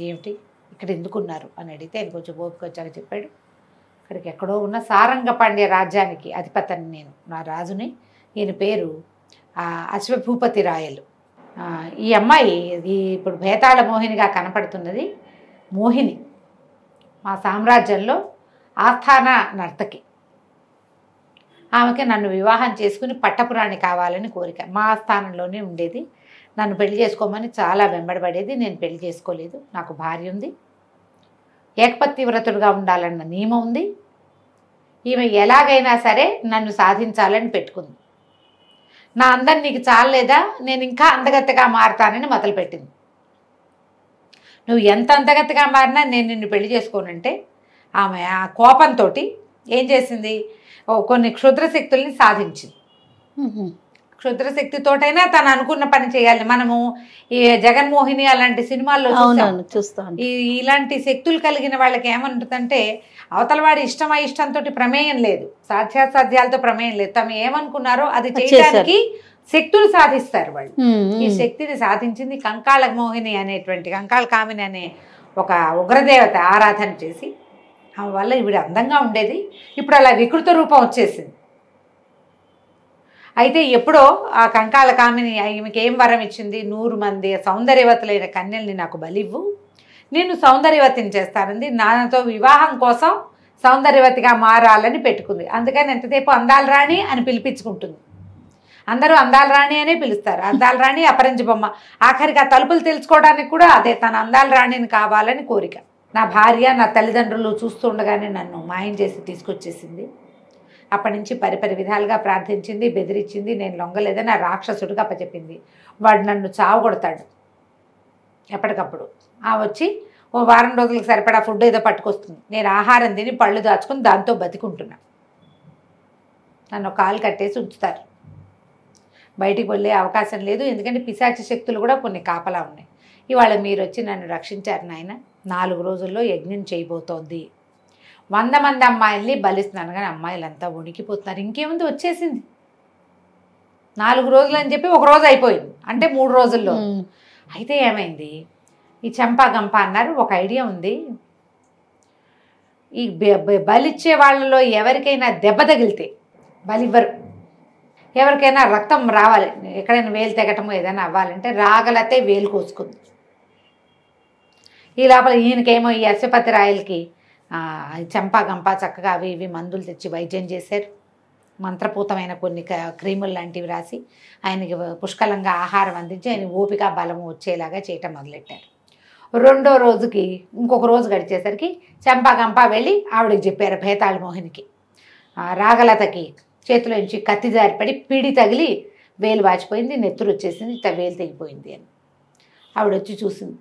ఏమిటి ఇక్కడ ఎందుకున్నారు అని అడిగితే ఆయన కొంచెం ఓపిక వచ్చాక చెప్పాడు, ఇక్కడికి ఎక్కడో ఉన్న సారంగపాండ్య రాజ్యానికి అధిపతిని నేను, నా రాజుని. ఈయన పేరు అశ్వభూపతి రాయలు. ఈ అమ్మాయి ఇప్పుడు భేతాళ మోహినిగా కనపడుతున్నది మోహిని, మా సామ్రాజ్యంలో ఆస్థాన నర్తకి. ఆమెకి నన్ను వివాహం చేసుకుని పట్టపురాణి కావాలని కోరిక. మా ఆస్థానంలోనే ఉండేది. నన్ను పెళ్లి చేసుకోమని చాలా వెంబడబడేది. నేను పెళ్లి చేసుకోలేదు. నాకు భార్య ఉంది. ఏకపత్తి వ్రతుడుగా ఉండాలన్న నియమం ఉంది. ఈమె ఎలాగైనా సరే నన్ను సాధించాలని పెట్టుకుంది. నా అందరు నీకు చాలలేదా, నేను ఇంకా అందగత్తెగా మారతానని మొదలుపెట్టింది. నువ్వు ఎంత అందగత్తెగా మారినా నేను నిన్ను పెళ్లి చేసుకోనంటే ఆమె ఆ కోపంతో ఏం చేసింది, కొన్ని క్షుద్రశక్తుల్ని సాధించింది. క్షుద్రశక్తితోటైనా తను అనుకున్న పని చేయాలి. మనము ఈ జగన్మోహిని అలాంటి సినిమాల్లో చూస్తాం. ఇలాంటి శక్తులు కలిగిన వాళ్ళకి ఏమంటుందంటే అవతల వాడి ఇష్టం అయిష్టంతో ప్రమేయం లేదు, సాధ్యాసాధ్యాలతో ప్రమేయం లేదు. తమ ఏమనుకున్నారో అది చేయడానికి శక్తులు సాధిస్తారు వాళ్ళు. ఈ శక్తిని సాధించింది కంకాళ మోహిని అనేటువంటి కంకాళ కామిని అనే ఒక ఉగ్రదేవత ఆరాధన చేసి ఆమె వల్ల ఈవిడ అందంగా ఉండేది. ఇప్పుడు అలా వికృత రూపం వచ్చేసింది. అయితే ఎప్పుడో ఆ కంకాళ కామిని ఈమెకి ఏం వరం ఇచ్చింది, 100 మంది సౌందర్యవతులైన కన్యల్ని నాకు బలివ్వు, నేను సౌందర్యవతిని చేస్తానంది. నాతో వివాహం కోసం సౌందర్యవతిగా మారాలని పెట్టుకుంది. అందుకని ఎంతసేపు అందాల రాణి అని పిలిపించుకుంటుంది. అందరూ అందాల రాణి అనే పిలుస్తారు. అందాల రాణి, అపరంజి బొమ్మ. ఆఖరికి ఆ తలుపులు తెలుసుకోవడానికి కూడా అదే, తన అందాల రాణిని కావాలని కోరిక. నా భార్య నా తల్లిదండ్రులు చూస్తూ ఉండగానే నన్ను మాయం చేసి తీసుకొచ్చేసింది. అప్పటి నుంచి పరిపరి విధాలుగా ప్రార్థించింది, బెదిరించింది. నేను లొంగలేదని ఆ రాక్షసుడికి అప్పచెప్పింది. వాడు నన్ను చావగొడతాడు ఎప్పటికప్పుడు. వచ్చి ఓ వారం రోజులకు సరిపడా ఫుడ్ ఏదో పట్టుకొస్తుంది. నేను ఆహారం తిని పళ్ళు దాచుకుని దాంతో బతికుంటున్నా. నన్ను కాలు కట్టేసి ఉంచుతారు. బయటికి వెళ్ళే అవకాశం లేదు. ఎందుకంటే పిశాచి శక్తులు కూడా కొన్ని కాపలా ఉన్నాయి. ఇవాళ మీరు వచ్చి నన్ను రక్షించారు నాయన. 4 రోజుల్లో యజ్ఞం చేయబోతోంది. 100 మంది అమ్మాయిల్ని బలిస్తున్నాను. కానీ అమ్మాయిలంతా వణికిపోతున్నారు. ఇంకేముంది, వచ్చేసింది. 4 రోజులు అని చెప్పి 1 రోజు అయిపోయింది. అంటే 3 రోజుల్లో. అయితే ఏమైంది, ఈ చెంపా గంప అన్నారు. ఒక ఐడియా ఉంది. ఈ బలిచ్చే వాళ్ళలో ఎవరికైనా దెబ్బ తగిలితే బలివ్వరు. ఎవరికైనా రక్తం రావాలి, ఎక్కడైనా వేలు తెగటము ఏదైనా అవ్వాలంటే రాగలతే వేలు కోసుకుంది. ఈ లోపల ఈయనకేమో ఈ అశ్వపతి రాయలకి చెంపా గంప చక్కగా అవి ఇవి మందులు తెచ్చి వైద్యం చేశారు. మంత్రపూతమైన కొన్ని క్రీములు లాంటివి రాసి ఆయనకి పుష్కలంగా ఆహారం అందించి ఆయన ఓపిక బలము వచ్చేలాగా చేయటం మొదలెట్టారు. 2వ రోజుకి ఇంకొక రోజు గడిచేసరికి చెంపా గంప వెళ్ళి ఆవిడకి చెప్పారు, భేతాళ మోహినికి. రాగలతకి చేతిలో నుంచి కత్తి జారిపడి పిడి తగిలి వేలు వాచిపోయింది, నెత్తురు వచ్చేసింది, వేలు తెగిపోయింది అని. ఆవిడ వచ్చి చూసింది.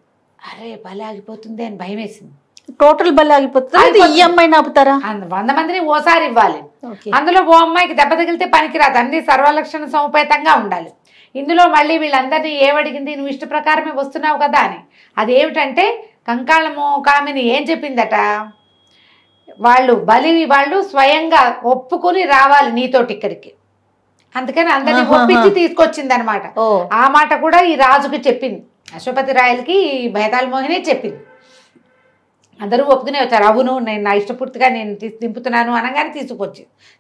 అరే బలి ఆగిపోతుంది అని భయం వేసింది. టోటల్ బలి ఆగిపోతుంది. ఈ అమ్మాయిని ఆపుతారా? 100 మందిని ఓసారి ఇవ్వాలి. అందులో ఓ అమ్మాయికి దెబ్బ తగిలితే పనికిరాదు, అన్ని సర్వలక్షణ సముపేతంగా ఉండాలి. ఇందులో మళ్ళీ వీళ్ళందరినీ ఏమడిగింది, నువ్వు ఇష్ట ప్రకారమే వస్తున్నావు కదా అని. అదేమిటంటే కంకాళము కామిని ఏం చెప్పిందట, వాళ్ళు స్వయంగా ఒప్పుకొని రావాలి నీతోటి ఇక్కడికి. అందుకని అందరినీ ఒప్పించి తీసుకొచ్చింది అనమాట. ఆ మాట కూడా ఈ రాజుకి చెప్పింది, అశ్వపతి రాయలకి భేతాళ మోహిని చెప్పింది. అందరూ ఒప్పుకునే వచ్చారు. అవును, నేను నా ఇష్టపూర్తిగా నేను దింపుతున్నాను అనగానే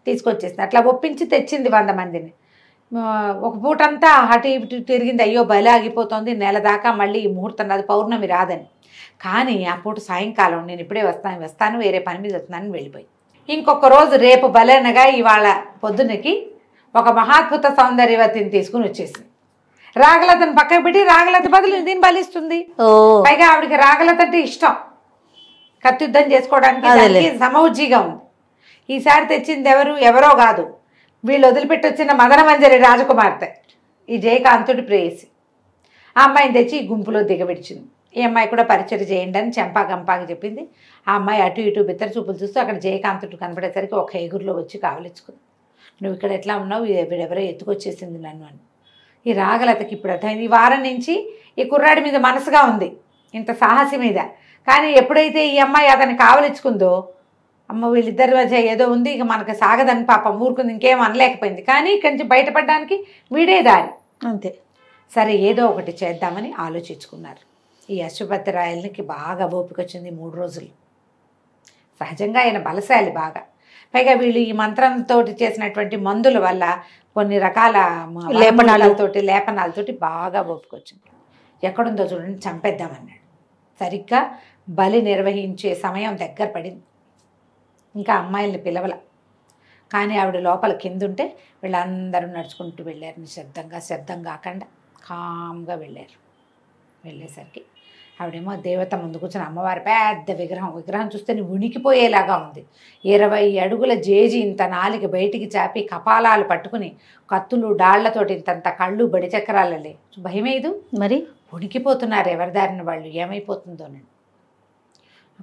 తీసుకొచ్చేసింది. అట్లా ఒప్పించి తెచ్చింది 100 మందిని. ఒక పూటంతా అటు ఇటు తిరిగింది. అయ్యో బలి ఆగిపోతుంది, నెల దాకా మళ్ళీ ఈ ముహూర్తం రాదు, పౌర్ణమి రాదని. కానీ అప్పుడు సాయంకాలం నేను ఇప్పుడే వస్తాను వేరే పని మీద వస్తున్నానని వెళ్ళిపోయి ఇంకొక రోజు రేపు బలేనగా ఇవాళ పొద్దున్నకి ఒక మహాద్భుత సౌందర్యవతిని తీసుకుని వచ్చేసింది. రాగలతను పక్కకు పెట్టి రాగలత బదులు దీన్ని బలిస్తుంది. పైగా ఆవిడకి రాగలత అంటే ఇష్టం, కత్యుద్ధం చేసుకోవడానికి సమౌజ్జిగా ఉంది. ఈసారి తెచ్చింది ఎవరో కాదు, వీళ్ళు వదిలిపెట్టి వచ్చిన మదనమంజరి రాజకుమార్తె, ఈ జయకాంతుడి ప్రేయసి. ఆ అమ్మాయిని తెచ్చి ఈ గుంపులో దిగబెట్టింది. ఈ అమ్మాయి కూడా పరిచయం చేయండి అని చెంపా గంపాకి చెప్పింది. ఆ అమ్మాయి అటు ఇటు బిత్తర చూపులు చూస్తూ అక్కడ జయకాంతుడు కనపడేసరికి ఒక ఎగురులో వచ్చి కావలించుకుంది. నువ్వు ఇక్కడ ఎట్లా ఉన్నావు, వీడెవరో ఎత్తుకొచ్చేసింది నన్ను అని. ఈ రాగలతకి ఇప్పుడు అర్థమైంది. ఈ వారం నుంచి ఈ కుర్రాడి మీద మనసుగా ఉంది, ఇంత సాహసి మీద. కానీ ఎప్పుడైతే ఈ అమ్మాయి అతన్ని కావలించుకుందో, అమ్మ వీళ్ళిద్దరి మధ్య ఏదో ఉంది, ఇక మనకు సాగదని పాపం ఊరుకుంది, ఇంకేం అనలేకపోయింది. కానీ ఇక్కడి నుంచి బయటపడడానికి వీడే దారి. అంతే. సరే ఏదో ఒకటి చేద్దామని ఆలోచించుకున్నారు. ఈ అశ్వపతి రాయలకి బాగా ఓపిక వచ్చింది 3 రోజులు. సహజంగా ఆయన బలశాలి బాగా. పైగా వీళ్ళు ఈ మంత్రంతో చేసినటువంటి మందుల వల్ల కొన్ని రకాల లేపనాలతోటి బాగా ఓపిక వచ్చింది. ఎక్కడుందో చూడండి, చంపేద్దామన్నాడు. సరిగ్గా బలి నిర్వహించే సమయం దగ్గర పడింది. ఇంకా అమ్మాయిల్ని పిలవల. కానీ ఆవిడ లోపల కిందుంటే వీళ్ళందరూ నడుచుకుంటూ వెళ్ళారు. శబ్దం కాకుండా కామ్గా వెళ్ళారు. వెళ్ళేసరికి ఆవిడేమో దేవత ముందు కూర్చొని అమ్మవారి పెద్ద విగ్రహం చూస్తే ఉనికిపోయేలాగా ఉంది. 20 అడుగుల జేజి ఇంత నాలిక బయటికి చాపి కపాలాలు పట్టుకుని కత్తులు డాళ్లతోటి ఇంతంత కళ్ళు బడి చక్రాలలే. భయమేదు మరి, ఉనికిపోతున్నారు ఎవరి దారిన వాళ్ళు, ఏమైపోతుందోనండి.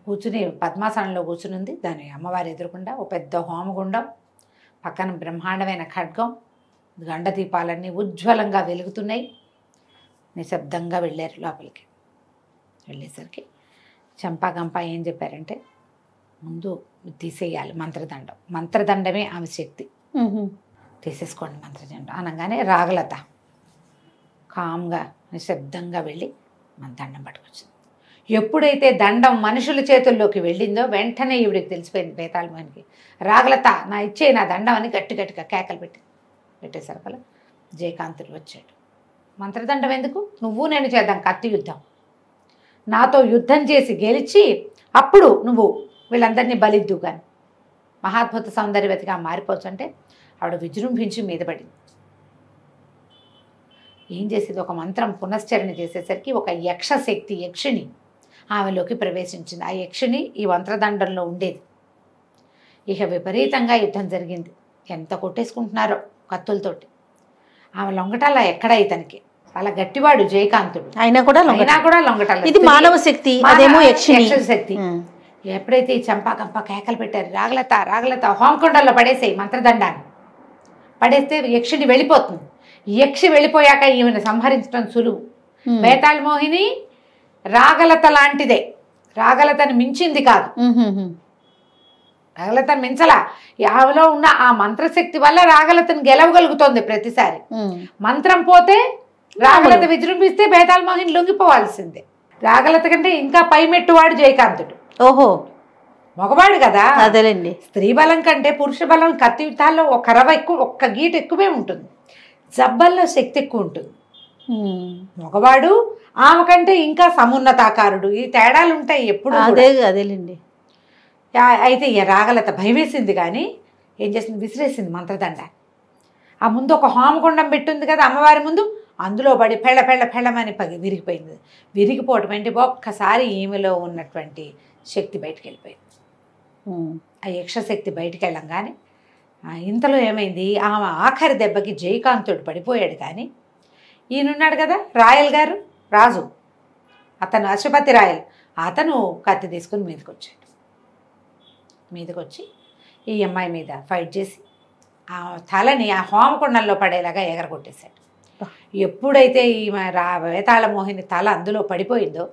కూర్చుని పద్మాసనంలో కూర్చునుంది. దాని అమ్మవారి ఎదురుకుండా ఓ పెద్ద హోమగుండం, పక్కన బ్రహ్మాండమైన ఖడ్గం, గండ దీపాలన్నీ ఉజ్వలంగా వెలుగుతున్నాయి. నిశ్శబ్దంగా వెళ్ళారు లోపలికి. వెళ్ళేసరికి చంపా గంప ఏం చెప్పారంటే, ముందు తీసేయాలి మంత్రదండమే ఆమె శక్తి, తీసేసుకోండి మంత్రదండం అనగానే రాగలత కామ్గా నిశ్శబ్దంగా వెళ్ళి మన దండం పట్టుకొచ్చింది. ఎప్పుడైతే దండం మనుషుల చేతుల్లోకి వెళ్ళిందో వెంటనే ఈవిడికి తెలిసిపోయింది బేతాళమోహినికి. రాగలత నా ఇచ్చే నా దండం అని గట్టిగా కేకలు పెట్టేసరికల్లా జయకాంతుడు వచ్చాడు. మంత్రదండం ఎందుకు, నువ్వు నేను చేద్దాం కత్తి యుద్ధం, నాతో యుద్ధం చేసి గెలిచి అప్పుడు నువ్వు వీళ్ళందరినీ బలిద్దు కానీ మహాద్భుత సౌందర్యవతిగా మారిపోవచ్చు అంటే ఆవిడ విజృంభించి మీద పడింది. ఏం చేసేది, ఒక మంత్రం పునశ్చరణ చేసేసరికి ఒక యక్షిణి ఆమెలోకి ప్రవేశించింది. ఆ యక్షిణి ఈ మంత్రదండంలో ఉండేది. ఇక విపరీతంగా యుద్ధం జరిగింది. ఎంత కొట్టేసుకుంటున్నారో కత్తులతోటి. ఆమె లొంగటాల ఎక్కడ ఇతనికి, చాలా గట్టివాడు జయకాంతుడు, అయినా కూడా లొంగటాల. ఇది మానవ శక్తి, అదేమో యక్షిణి శక్తి. ఎప్పుడైతే ఈ చంపాకంప కేకలు పెట్టారు, రాగలత హోంకొండల్లో పడేసేయి మంత్రదండాన్ని, పడేస్తే యక్షిణి వెళ్ళిపోతుంది. యక్షి వెళ్ళిపోయాక ఈమెను సంహరించడం సులువు. బేతాళమోహిని రాగలత లాంటిదే, రాగలతని మించింది కాదు. రాగలతను మించలా. ఆమెలో ఉన్న ఆ మంత్రశక్తి వల్ల రాగలతను గెలవగలుగుతోంది ప్రతిసారి. మంత్రం పోతే రాగలత విజృంభిస్తే బేతాళమోహిని లొంగిపోవాల్సిందే. రాగలత కంటే ఇంకా పైమెట్టువాడు జయకాంతుడు. ఓహో, మగవాడు కదా, అదేలేండి. స్త్రీ బలం కంటే పురుష బలం కత్తి యుద్ధాల్లో ఒక రవ ఎక్కువ, ఒక్క గీట ఎక్కువే ఉంటుంది. జబ్బల్లో శక్తి ఎక్కువ ఉంటుంది. మగవాడు ఆమె కంటే ఇంకా సమున్నతాకారుడు. ఈ తేడాలు ఉంటాయి ఎప్పుడు. అదేలేండి. అయితే రాగలత భయమేసింది కానీ ఏం చేసింది, విసిరేసింది మంత్రదండ. ఆ ముందు ఒక హోమగుండం పెట్టుంది కదా అమ్మవారి ముందు, అందులో పడి పెళ్ళమని విరిగిపోయింది. విరిగిపోవటం ఏంటి, ఒక్కసారి ఈమెలో ఉన్నటువంటి శక్తి బయటికి వెళ్ళిపోయింది. ఆ యక్షశక్తి బయటికి వెళ్ళంగానే ఇంతలో ఏమైంది, ఆమె ఆఖరి దెబ్బకి జయకాంతుడు పడిపోయాడు. కానీ ఈయనున్నాడు కదా రాయల్ గారు, రాజు, అతను అశ్వపతి రాయల్, అతను కత్తి తీసుకుని మీదకి వచ్చి ఈ అమ్మాయి మీద ఫైట్ చేసి ఆ తలని ఆ హోమకుండంలో పడేలాగా ఎగరగొట్టేశాడు. ఎప్పుడైతే ఈ వేతాళమోహిని తల అందులో పడిపోయిందో,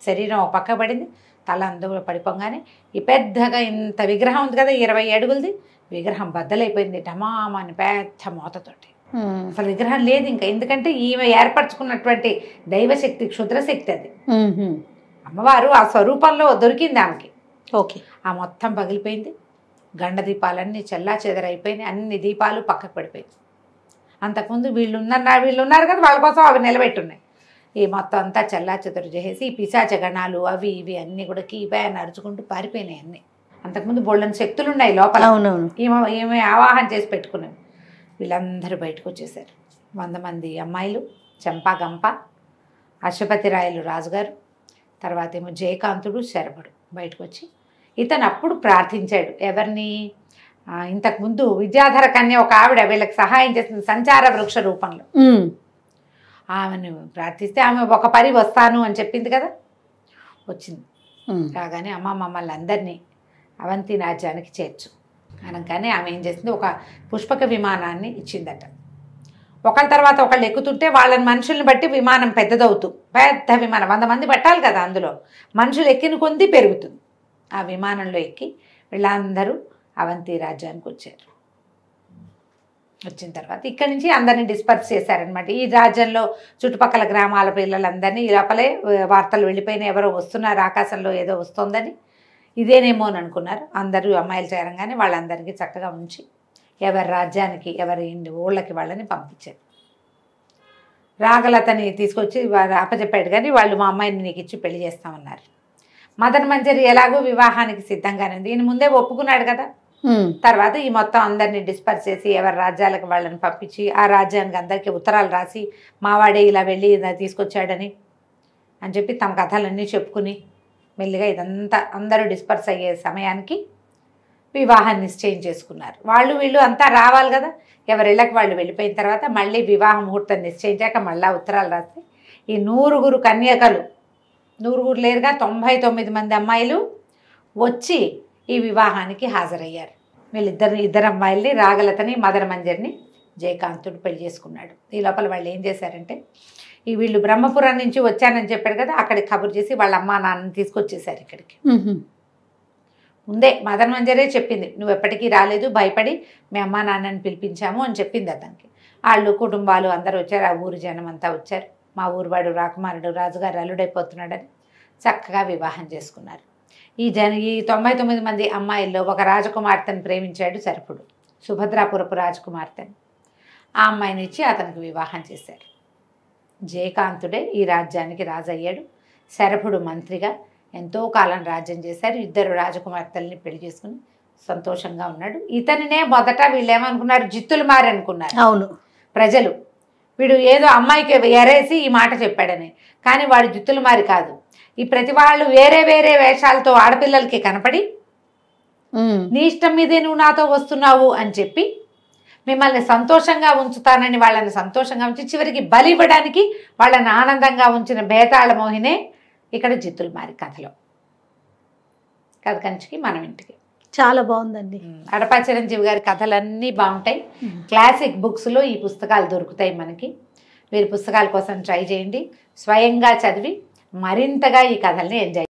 శరీరం ఒక పక్క పడింది, తల అందులో పడిపోగానే ఈ పెద్దగా ఇంత విగ్రహం ఉంది కదా 20 అడుగులది విగ్రహం బద్దలైపోయింది ఢమామని పెద్ద మోతతోటి. అసలు విగ్రహం లేదు ఇంకా, ఎందుకంటే ఈమె ఏర్పరచుకున్నటువంటి దైవశక్తి క్షుద్రశక్తి అది. అమ్మవారు ఆ స్వరూపంలో దొరికింది ఆమెకి. ఓకే, ఆ మొత్తం పగిలిపోయింది. గండ దీపాలన్నీ చెల్లా చెదరైపోయినాయి, అన్ని దీపాలు పక్కకు పడిపోయింది. అంతకుముందు వీళ్ళు ఉన్నారు కదా, వాళ్ళ కోసం అవి నిలబెట్టున్నాయి. ఈ మొత్తం అంతా చెల్లాచెదరు చేసేసి ఈ పిశాచ గణాలు అవి ఇవి అన్నీ కూడా కీబే అని అరుచుకుంటూ పారిపోయినాయి అన్నీ. అంతకుముందు బోళ్ళని శక్తులు ఉన్నాయి లోపల. అవునవును. ఈమె ఆవాహన చేసి పెట్టుకున్నాం. వీళ్ళందరూ బయటకు వచ్చేసారు. 100 మంది అమ్మాయిలు, చంపా గంప, అశ్వపతి రాయలు రాజుగారు, తర్వాత ఏమో జయకాంతుడు, శరభుడు బయటకు వచ్చి ఇతను అప్పుడు ప్రార్థించాడు. ఎవరిని? ఇంతకుముందు విద్యాధర కన్య ఒక ఆవిడ వీళ్ళకి సహాయం చేసింది సంచార వృక్ష రూపంలో. ఆమెను ప్రార్థిస్తే ఆమె ఒక పరి వస్తాను అని చెప్పింది కదా, వచ్చింది. రాగానే అమ్మ మమ్మల్ని అందరినీ అవంతి రాజ్యానికి చేర్చు అనగానే ఆమె ఏం చేసింది, ఒక పుష్పక విమానాన్ని ఇచ్చిందట. ఒకళ్ళ తర్వాత ఒకళ్ళు ఎక్కుతుంటే వాళ్ళని మనుషుల్ని బట్టి విమానం పెద్దదవుతూ పెద్ద విమానం 100 మంది పట్టాలి కదా, అందులో మనుషులు ఎక్కిన కొద్దీ పెరుగుతుంది. ఆ విమానంలో ఎక్కి వీళ్ళందరూ అవంతి రాజ్యానికి వచ్చారు. వచ్చిన తర్వాత ఇక్కడి నుంచి అందరినీ డిస్పర్స్ చేశారనమాట. ఈ రాజ్యంలో చుట్టుపక్కల గ్రామాల పిల్లలందరినీ ఈ లోపలే వార్తలు వెళ్ళిపోయిన ఎవరో వస్తున్నారు, ఆకాశంలో ఏదో వస్తుందని, ఇదేనేమో అని అనుకున్నారు. అందరూ అమ్మాయిలు చేరంగానే వాళ్ళందరికీ చక్కగా ఉంచి ఎవరి రాజ్యానికి ఎవరి ఊళ్ళకి వాళ్ళని పంపించారు. రాగలతని తీసుకొచ్చి అప్పచెప్పాడు. కానీ వాళ్ళు మా అమ్మాయిని నీకు ఇచ్చి పెళ్లి చేస్తామన్నారు. మదన్ మంజరి ఎలాగో వివాహానికి సిద్ధంగానే ఉంది, ఈయన ముందే ఒప్పుకున్నాడు కదా. తర్వాత ఈ మొత్తం అందరినీ డిస్పర్స్ చేసి ఎవరి రాజ్యాలకు వాళ్ళని పంపించి ఆ రాజ్యానికి అందరికీ ఉత్తరాలు రాసి మావాడే ఇలా వెళ్ళి తీసుకొచ్చాడని అని చెప్పి తమ కథలన్నీ చెప్పుకుని మెల్లిగా ఇదంతా అందరూ డిస్పర్స్ అయ్యే సమయానికి వివాహాన్ని నిశ్చయం చేసుకున్నారు. వాళ్ళు వీళ్ళు అంతా రావాలి కదా, ఎవరిళ్ళకి వాళ్ళు వెళ్ళిపోయిన తర్వాత మళ్ళీ వివాహ ముహూర్తం నిశ్చయించాక మళ్ళీ ఉత్తరాలు రాస్తే ఈ 100 కన్యకలు, 100 లేరుగా 99 మంది అమ్మాయిలు వచ్చి ఈ వివాహానికి హాజరయ్యారు. ఇద్దరు అమ్మాయిల్ని రాగలతని మదన మంజరిని జయకాంతుడు పెళ్లి చేసుకున్నాడు. ఈ లోపల వాళ్ళు ఏం చేశారంటే వీళ్ళు బ్రహ్మపురం నుంచి వచ్చానని చెప్పాడు కదా, అక్కడికి కబురు చేసి వాళ్ళ అమ్మా నాన్నని తీసుకొచ్చేసారు ఇక్కడికి. ముందే మదన మంజరే చెప్పింది, నువ్వు ఎప్పటికీ రాలేదు, భయపడి మీ అమ్మా నాన్నని పిలిపించాము అని చెప్పింది అతనికి. వాళ్ళు కుటుంబాలు అందరూ వచ్చారు, ఆ ఊరు జనం అంతా వచ్చారు. మా ఊరువాడు రాకుమారుడు రాజుగారు అల్లుడైపోతున్నాడని చక్కగా వివాహం చేసుకున్నారు. ఈ 99 మంది అమ్మాయిల్లో ఒక రాజకుమార్తెను ప్రేమించాడు శరభుడు, సుభద్రాపురపు రాజకుమార్తెను. ఆ అమ్మాయిని ఇచ్చి అతనికి వివాహం చేశారు. జయకాంతుడే ఈ రాజ్యానికి రాజు అయ్యాడు. శరభుడు మంత్రిగా ఎంతో కాలం రాజ్యం చేశారు. 2 రాజకుమార్తెల్ని పెళ్లి చేసుకుని సంతోషంగా ఉన్నాడు. ఇతనినే మొదట వీళ్ళు ఏమనుకున్నారు, జిత్తులు మారి అనుకున్నారు. అవును, ప్రజలు వీడు ఏదో అమ్మాయికి ఎరేసి ఈ మాట చెప్పాడని. కానీ వాడు జిత్తులు మారి కాదు. ఈ ప్రతి వాళ్ళు వేరే వేరే వేషాలతో ఆడపిల్లలకి కనపడి నీ ఇష్టం మీదే నువ్వు నాతో వస్తున్నావు అని చెప్పి మిమ్మల్ని సంతోషంగా ఉంచుతానని వాళ్ళని సంతోషంగా ఉంచి చివరికి బలి ఇవ్వడానికి వాళ్ళని ఆనందంగా ఉంచిన బేతాళ మోహినే ఇక్కడ జిత్తులు మారి కథలో. కథ కంచికి మనం ఇంటికి. చాలా బాగుందండి. అడపా చిరంజీవి గారి కథలన్నీ బాగుంటాయి. క్లాసిక్ బుక్స్లో ఈ పుస్తకాలు దొరుకుతాయి మనకి. మీరు పుస్తకాల కోసం ట్రై చేయండి, స్వయంగా చదివి మరింతగా ఈ కథల్ని ఎంజాయ్